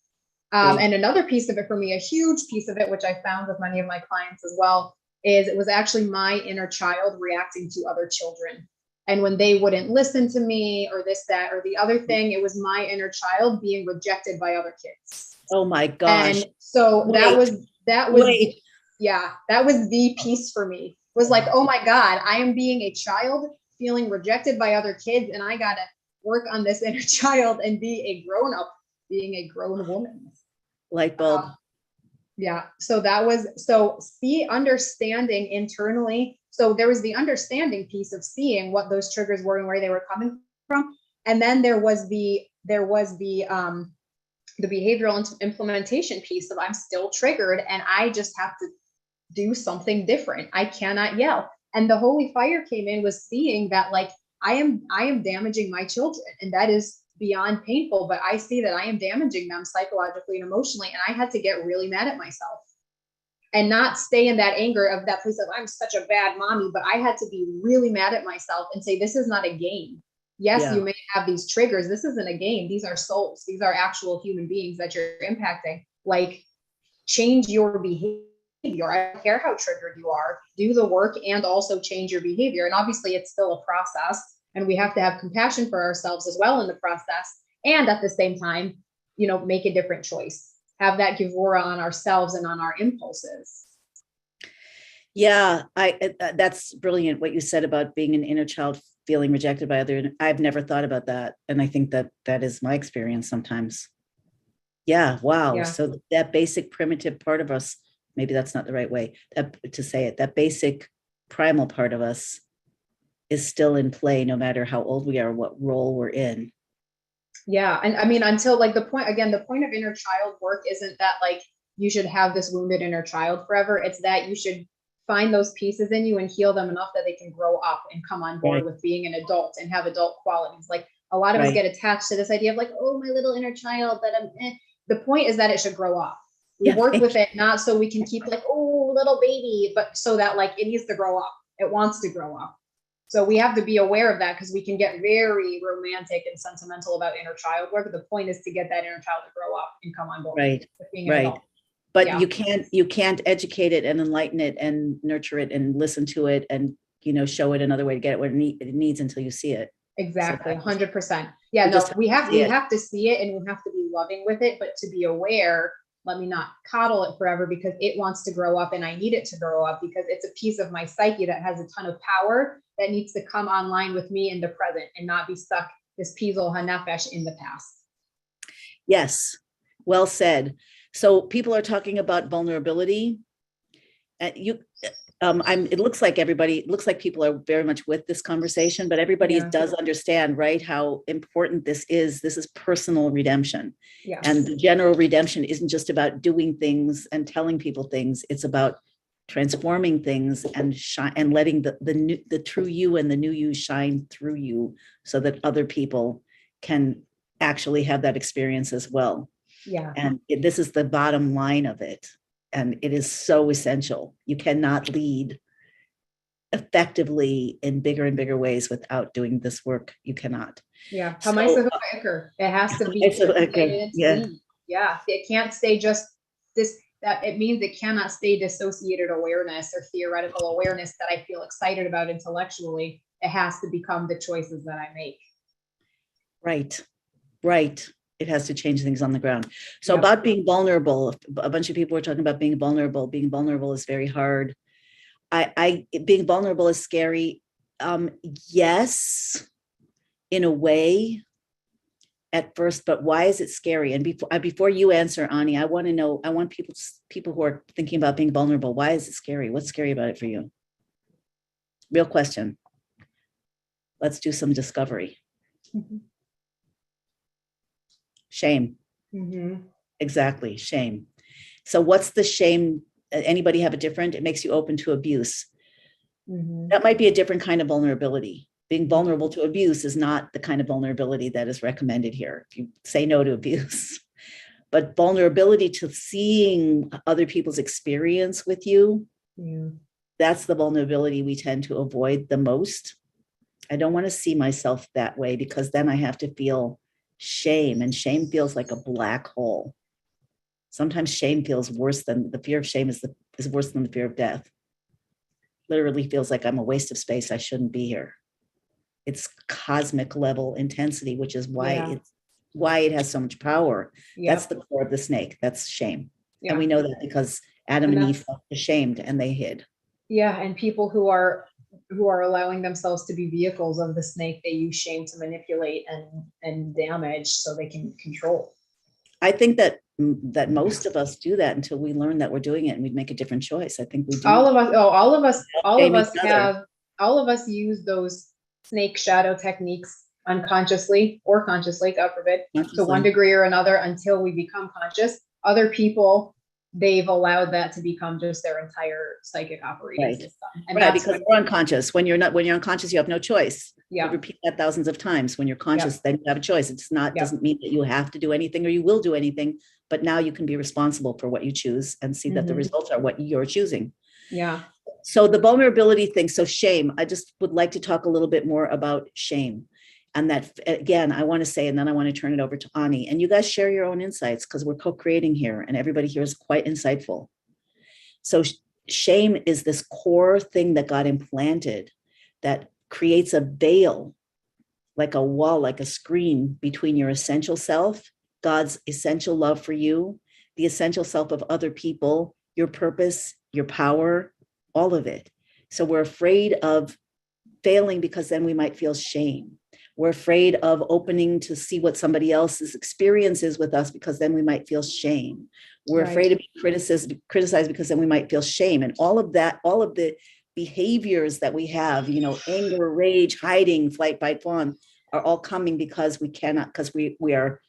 And another piece of it for me, a huge piece of it, which I found with many of my clients as well, is it was actually my inner child reacting to other children. And when they wouldn't listen to me or this, that, or the other thing, it was my inner child being rejected by other kids. Oh my gosh. And so that was that was the piece for me. It was like, oh my God, I am being a child feeling rejected by other kids. And I got to work on this inner child and be a grown up, being a grown woman. Light bulb. Yeah. So understanding internally. So there was the understanding piece of seeing what those triggers were and where they were coming from. And then there was the behavioral implementation piece of I'm still triggered and I just have to do something different. I cannot yell. And the holy fire came in was seeing that like I am damaging my children, and that is beyond painful, but I see that I am damaging them psychologically and emotionally. And I had to get really mad at myself and not stay in that anger of that place of I'm such a bad mommy, but I had to be really mad at myself and say, this is not a game. Yes, you may have these triggers. This isn't a game. These are souls. These are actual human beings that you're impacting. Like, change your behavior. I don't care how triggered you are. Do the work and also change your behavior. And obviously, it's still a process. And we have to have compassion for ourselves as well in the process. And at the same time, make a different choice. Have that Gevurah on ourselves and on our impulses. Yeah, that's brilliant what you said about being an inner child feeling rejected by others. I've never thought about that. And I think that is my experience sometimes. Yeah, wow. Yeah. So that basic primitive part of us, maybe that's not the right way to say it, that basic primal part of us is still in play no matter how old we are, what role we're in. Yeah. And I mean, until like the point of inner child work isn't that like you should have this wounded inner child forever. It's that you should find those pieces in you and heal them enough that they can grow up and come on board with being an adult and have adult qualities. Like a lot of us get attached to this idea of like, oh, my little inner child that the point is that it should grow up. We work with it, not so we can keep like, oh, little baby, but so that like it needs to grow up. It wants to grow up. So we have to be aware of that because we can get very romantic and sentimental about inner child work. But the point is to get that inner child to grow up and come on board. Right. But you can't educate it and enlighten it and nurture it and listen to it and, show it another way to get it what it needs until you see it. Exactly. 100%. Yeah, no, we have to see it and we have to be loving with it, but to be aware, let me not coddle it forever because it wants to grow up and I need it to grow up because it's a piece of my psyche that has a ton of power that needs to come online with me in the present and not be stuck this pizol hanefesh in the past. Yes. Well said. So people are talking about vulnerability. It looks like people are very much with this conversation, but everybody does understand, right, how important this is. This is personal redemption. Yes. And the general redemption isn't just about doing things and telling people things. It's about transforming things and and letting the true you and the new you shine through you so that other people can actually have that experience as well. Yeah. And this is the bottom line of it. And it is so essential. You cannot lead effectively in bigger and bigger ways without doing this work. You cannot. Yeah. It has to be. Yeah. It can't stay just this. That it means it cannot stay dissociated awareness or theoretical awareness that I feel excited about intellectually. It has to become the choices that I make. Right. It has to change things on the ground. So about being vulnerable, a bunch of people were talking about being vulnerable. Being vulnerable is very hard. Being vulnerable is scary. Yes, in a way, at first, but why is it scary? And before you answer, Ani, I want to know, I want people who are thinking about being vulnerable, why is it scary? What's scary about it for you? Real question. Let's do some discovery. Mm-hmm. Shame. Mm-hmm. Exactly, shame. So what's the shame? Anybody have a different? It makes you open to abuse. Mm-hmm. That might be a different kind of vulnerability. Being vulnerable to abuse is not the kind of vulnerability that is recommended here. If you say no to abuse, but vulnerability to seeing other people's experience with you, that's the vulnerability we tend to avoid the most. I don't want to see myself that way because then I have to feel shame, and shame feels like a black hole. Sometimes shame feels worse than the fear of shame is worse than the fear of death. Literally feels like I'm a waste of space. I shouldn't be here. It's cosmic level intensity, which is why it has so much power. Yep. That's the core of the snake. That's shame. Yeah. And we know that because Adam and Eve felt ashamed and they hid. Yeah. And people who are allowing themselves to be vehicles of the snake, they use shame to manipulate and damage so they can control. I think that most of us do that until we learn that we're doing it and we make a different choice. I think we do. All of us use those snake shadow techniques unconsciously or consciously, God forbid, to one degree or another until we become conscious. Other people, they've allowed that to become just their entire psychic operating system. And that's because we're unconscious. When you're unconscious, you have no choice. Yeah. You repeat that thousands of times. When you're conscious, then you have a choice. It's not, doesn't mean that you have to do anything or you will do anything, but now you can be responsible for what you choose and see that the results are what you're choosing. Yeah. So the vulnerability thing, so shame, I just would like to talk a little bit more about shame. And that, again, I want to say, and then I want to turn it over to Ani. And you guys share your own insights because we're co-creating here and everybody here is quite insightful. So shame is this core thing that got implanted that creates a veil, like a wall, like a screen between your essential self, God's essential love for you, the essential self of other people, your purpose, your power, all of it. So we're afraid of failing because then we might feel shame. We're afraid of opening to see what somebody else's experience is with us because then we might feel shame. We're afraid of being criticized because then we might feel shame. And all of that, all of the behaviors that we have, anger, rage, hiding, flight, fight, fawn, are all coming because we cannot, because we're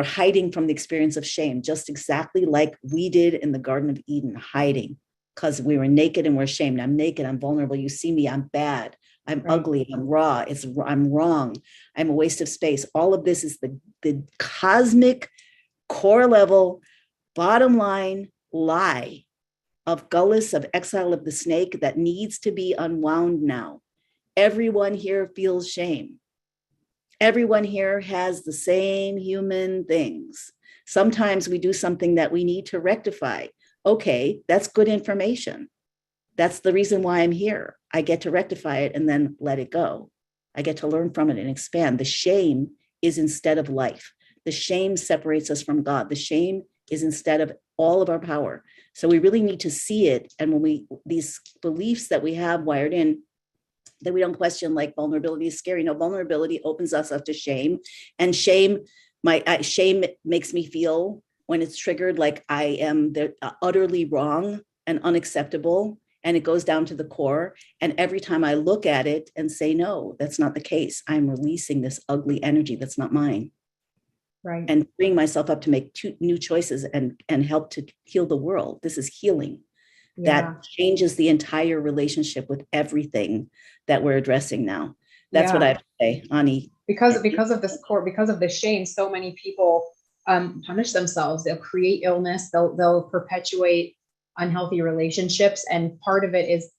hiding from the experience of shame, just exactly like we did in the Garden of Eden, hiding. Because we were naked and we're ashamed. I'm naked, I'm vulnerable. You see me, I'm bad. I'm ugly, I'm raw, I'm wrong. I'm a waste of space. All of this is the cosmic core level, bottom line lie of gullus, of exile of the snake that needs to be unwound now. Everyone here feels shame. Everyone here has the same human things. Sometimes we do something that we need to rectify. Okay, that's good information. That's the reason why I'm here. I get to rectify it and then let it go. I get to learn from it and expand. The shame is instead of life. The shame separates us from God. The shame is instead of all of our power. So we really need to see it. And when these beliefs that we have wired in, that we don't question, like vulnerability is scary. No, vulnerability opens us up to shame. And shame makes me feel, when it's triggered, like I am utterly wrong and unacceptable. And it goes down to the core. And every time I look at it and say, no, that's not the case, I'm releasing this ugly energy that's not mine. Right. And bring myself up to make new choices and help to heal the world. This is healing. Yeah. That changes the entire relationship with everything that we're addressing now. That's what I have to say, Ani. Because of this core, because of the shame, so many people punish themselves. They'll create illness. They'll perpetuate unhealthy relationships, and part of it is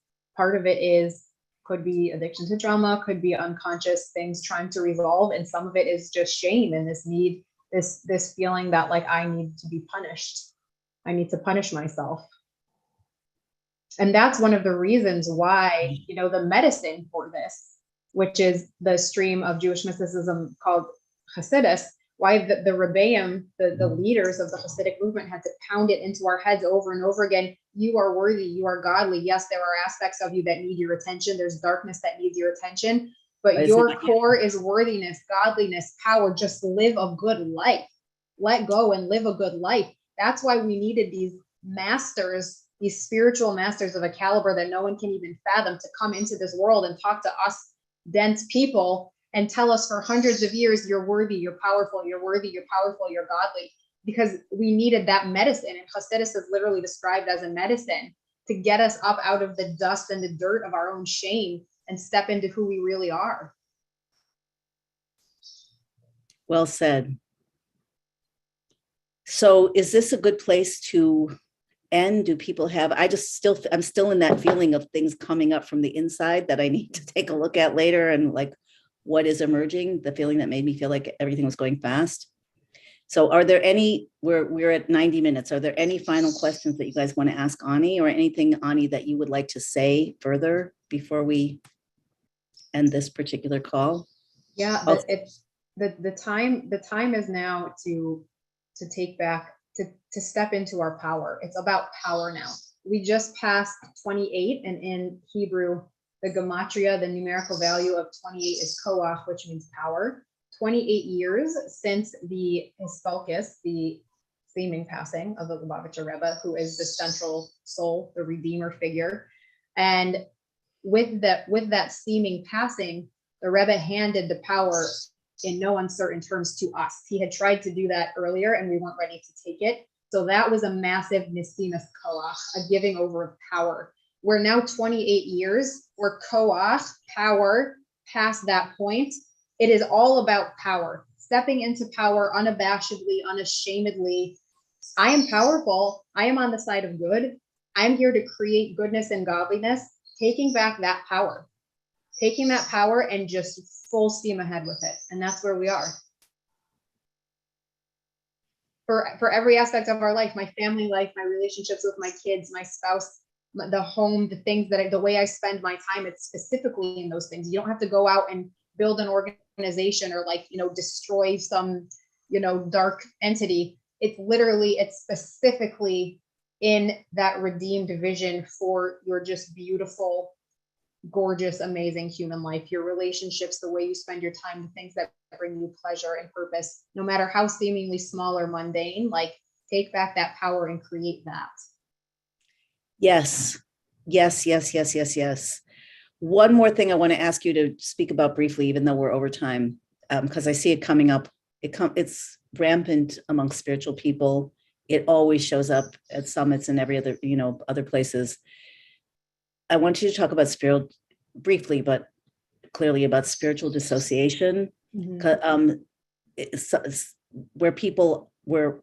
could be addiction to trauma, could be unconscious things trying to resolve, and some of it is just shame and this feeling that, like, I need to be punished. I need to punish myself. And that's one of the reasons why, the medicine for this, which is the stream of Jewish mysticism called Hasidus, why the Rebbeim, the leaders of the Hasidic movement, had to pound it into our heads over and over again. You are worthy. You are godly. Yes, there are aspects of you that need your attention. There's darkness that needs your attention. but your core is worthiness, godliness, power. Just live a good life. Let go and live a good life. That's why we needed these masters, these spiritual masters of a caliber that no one can even fathom, to come into this world and talk to us dense people and tell us for hundreds of years, you're worthy, you're powerful, you're worthy, you're powerful, you're godly, because we needed that medicine. And Hasidus is literally described as a medicine to get us up out of the dust and the dirt of our own shame and step into who we really are. Well said. So is this a good place to end? Do people have, I'm still in that feeling of things coming up from the inside that I need to take a look at later, and like what is emerging, the feeling that made me feel like everything was going fast. So are there any, we're at 90 minutes. Are there any final questions that you guys want to ask Ani, or anything, Ani, that you would like to say further before we end this particular call? Yeah, but it's the time is now to take back, to step into our power. It's about power now. We just passed 28, and in Hebrew, the gematria, the numerical value of 28 is koach, which means power. 28 years since the Histalkus, the seeming passing of the Lubavitcher Rebbe, who is the central soul, the redeemer figure. And with that seeming passing, the Rebbe handed the power in no uncertain terms to us. He had tried to do that earlier and we weren't ready to take it. So that was a massive nesimas koach, a giving over of power. We're now 28 years, we're koach, power, past that point. It is all about power, stepping into power unabashedly, unashamedly. I am powerful. I am on the side of good. I'm here to create goodness and godliness, taking back that power, taking that power and just full steam ahead with it. And that's where we are. For every aspect of our life, my family life, my relationships with my kids, my spouse, the home, the things that the way I spend my time, it's specifically in those things. You don't have to go out and build an organization or destroy some, dark entity. It's specifically in that redeemed vision for your just beautiful, gorgeous, amazing human life, your relationships, the way you spend your time, the things that bring you pleasure and purpose, no matter how seemingly small or mundane, take back that power and create that. Yes. One more thing I want to ask you to speak about briefly, even though we're over time, because I see it coming up. It's rampant among spiritual people. It always shows up at summits and every other, other places. I want you to talk about briefly, but clearly about spiritual dissociation, where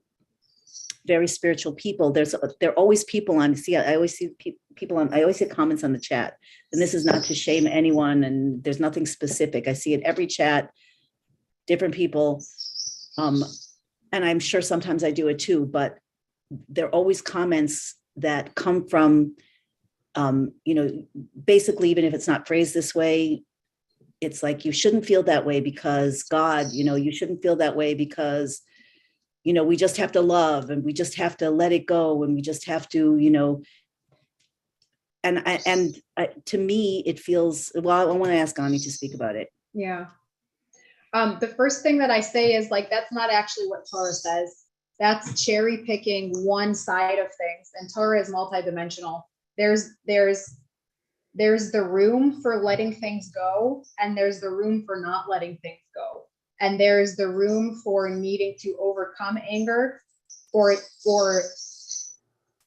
very spiritual people, there are always people on, I always see people on, I always see comments on the chat, and this is not to shame anyone, and there's nothing specific. I see it every chat, different people, and I'm sure sometimes I do it too, but there are always comments that come from, basically, even if it's not phrased this way, it's like, you shouldn't feel that way because God, you shouldn't feel that way because, we just have to love, and we just have to let it go, and we just have to, to me, it feels, well, I want to ask Ani to speak about it. Yeah. The first thing that I say is that's not actually what Torah says. That's cherry picking one side of things. And Torah is multidimensional. There's the room for letting things go, and there's the room for not letting things go. And there's the room for needing to overcome anger or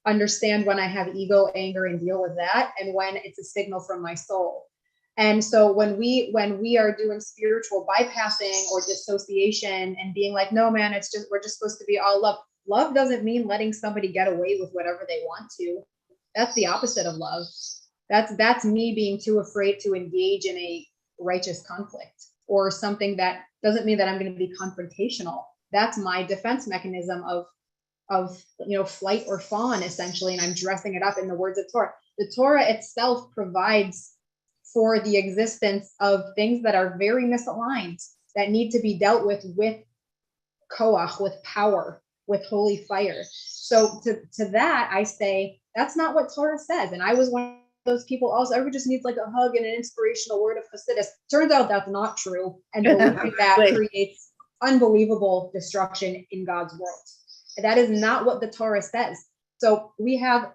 understand when I have ego, anger, and deal with that, and when it's a signal from my soul. And so when we are doing spiritual bypassing or dissociation and being like, no, man, we're just supposed to be all love. Love doesn't mean letting somebody get away with whatever they want to. That's the opposite of love. That's me being too afraid to engage in a righteous conflict or something that doesn't mean that I'm going to be confrontational. That's my defense mechanism of flight or fawn, essentially, and I'm dressing it up in the words of Torah. The Torah itself provides for the existence of things that are very misaligned, that need to be dealt with koach, with power, with holy fire. So to that, I say, that's not what Torah says. And I was one of those people also, everyone just needs like a hug and an inspirational word of Hasidus. Turns out that's not true. And believing that creates unbelievable destruction in God's world. And that is not what the Torah says. So we have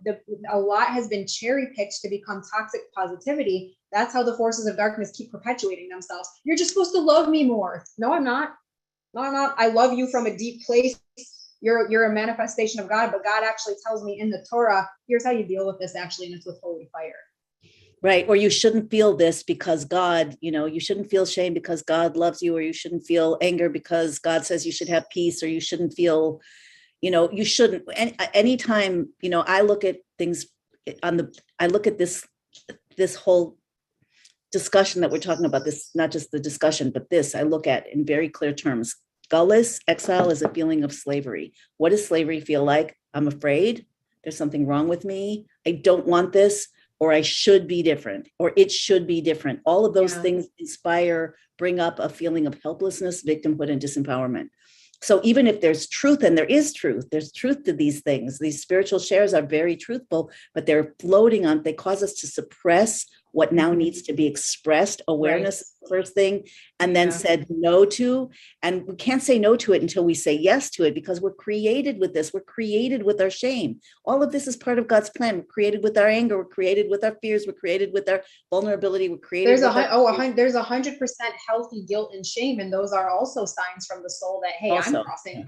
a lot has been cherry picked to become toxic positivity. That's how the forces of darkness keep perpetuating themselves. You're just supposed to love me more. No, I'm not. No, I'm not. I love you from a deep place. You're a manifestation of God, but God actually tells me in the Torah, here's how you deal with this actually, and it's with holy fire. Right. Or you shouldn't feel this because God, you shouldn't feel shame because God loves you, or you shouldn't feel anger because God says you should have peace, or you shouldn't feel, you shouldn't. Anytime, I look at things I look at this whole discussion that we're talking about, this, not just the discussion, but this, I look at in very clear terms. Gullus, exile, is a feeling of slavery. What does slavery feel like? I'm afraid. There's something wrong with me. I don't want this, or I should be different, or it should be different. All of those things bring up a feeling of helplessness, victimhood, and disempowerment. So even if there's truth, and there's truth to these things. These spiritual shares are very truthful, but they're floating on, they cause us to suppress what now needs to be expressed. Awareness, right. First thing, and then said no to. And we can't say no to it until we say yes to it, because we're created with this. We're created with our shame. All of this is part of God's plan. We're created with our anger. We're created with our fears. We're created with our vulnerability. We're created. There's 100% healthy guilt and shame, and those are also signs from the soul that, hey,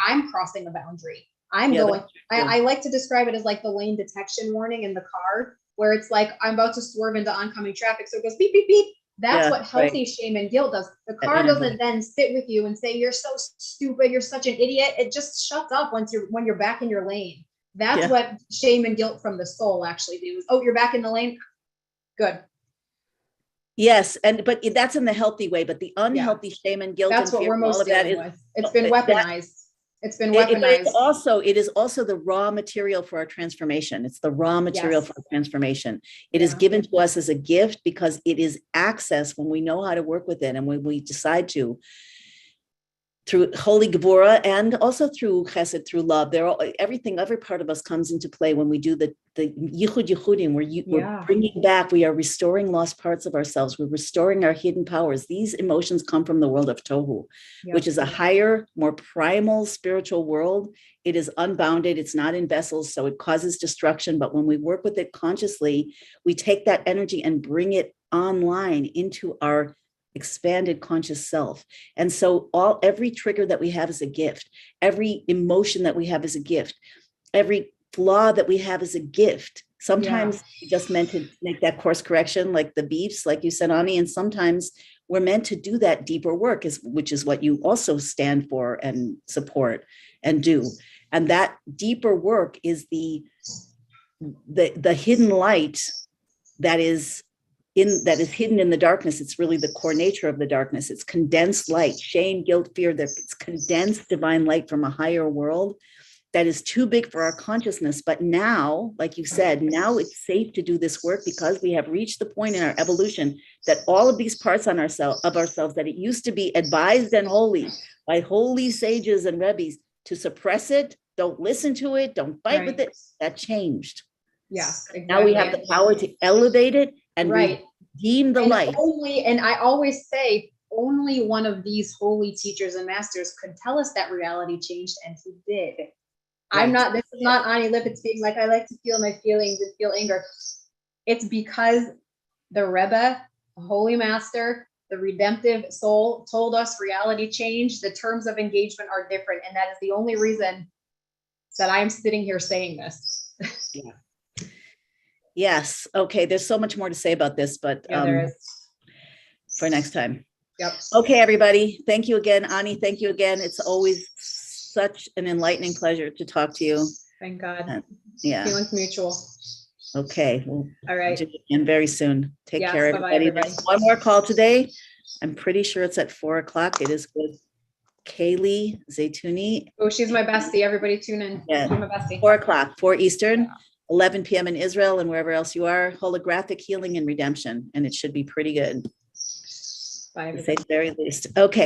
I'm crossing a boundary. I like to describe it as like the lane detection warning in the car, where it's like, I'm about to swerve into oncoming traffic. So it goes beep, beep, beep. That's what healthy shame and guilt does. The car doesn't then sit with you and say, you're so stupid, you're such an idiot. It just shuts up when you're back in your lane. That's what shame and guilt from the soul actually do. Oh, you're back in the lane? Good. Yes, but that's in the healthy way, but the unhealthy shame and guilt, that's and what fear, we're most all of that dealing with. It's been weaponized. It's been weaponized. It is also the raw material for our transformation. It's the raw material for our transformation. It is given to us as a gift because it is access when we know how to work with it, and when we decide to, through holy Gevurah, and also through chesed, through love. Every part of us comes into play when we do the Yichudim, we're bringing back, we are restoring lost parts of ourselves. We're restoring our hidden powers. These emotions come from the world of Tohu, which is a higher, more primal spiritual world. It is unbounded. It's not in vessels, so it causes destruction. But when we work with it consciously, we take that energy and bring it online into our expanded conscious self. And so every trigger that we have is a gift. Every emotion that we have is a gift. Every flaw that we have is a gift. Sometimes we're just meant to make that course correction, like the beefs, like you said, Ani, and sometimes we're meant to do that deeper work, which is what you also stand for and support and do. And that deeper work is the hidden light that is hidden in the darkness. It's really the core nature of the darkness. It's condensed light, shame, guilt, fear. It's condensed divine light from a higher world that is too big for our consciousness. But now, like you said, now it's safe to do this work because we have reached the point in our evolution that all of these parts of ourselves that it used to be advised and holy by holy sages and rebbes to suppress it, don't listen to it, don't fight with it, that changed. Yes, exactly. Now we have the power to elevate it and redeem the light. And I always say, only one of these holy teachers and masters could tell us that reality changed, and he did. Right. This is not Ani Lipitz being like, I like to feel my feelings and feel anger. It's because the Rebbe, the holy master, the redemptive soul told us reality changed. The terms of engagement are different. And that is the only reason that I'm sitting here saying this. Yes. Okay. There's so much more to say about this, but there is. For next time. Yep. Okay, everybody. Thank you again. Ani, thank you again. It's always such an enlightening pleasure to talk to you. Thank God. Feelings mutual. Okay. All right. And very soon. Take care, everybody. There's one more call today. I'm pretty sure it's at 4:00. It is with Kaylee Zaytuni. Oh, she's my bestie. Everybody tune in. Yeah. She's my bestie. 4:00, 4 Eastern, 11 p.m. in Israel and wherever else you are. Holographic healing and redemption. And it should be pretty good. Bye. To say the very least. Okay.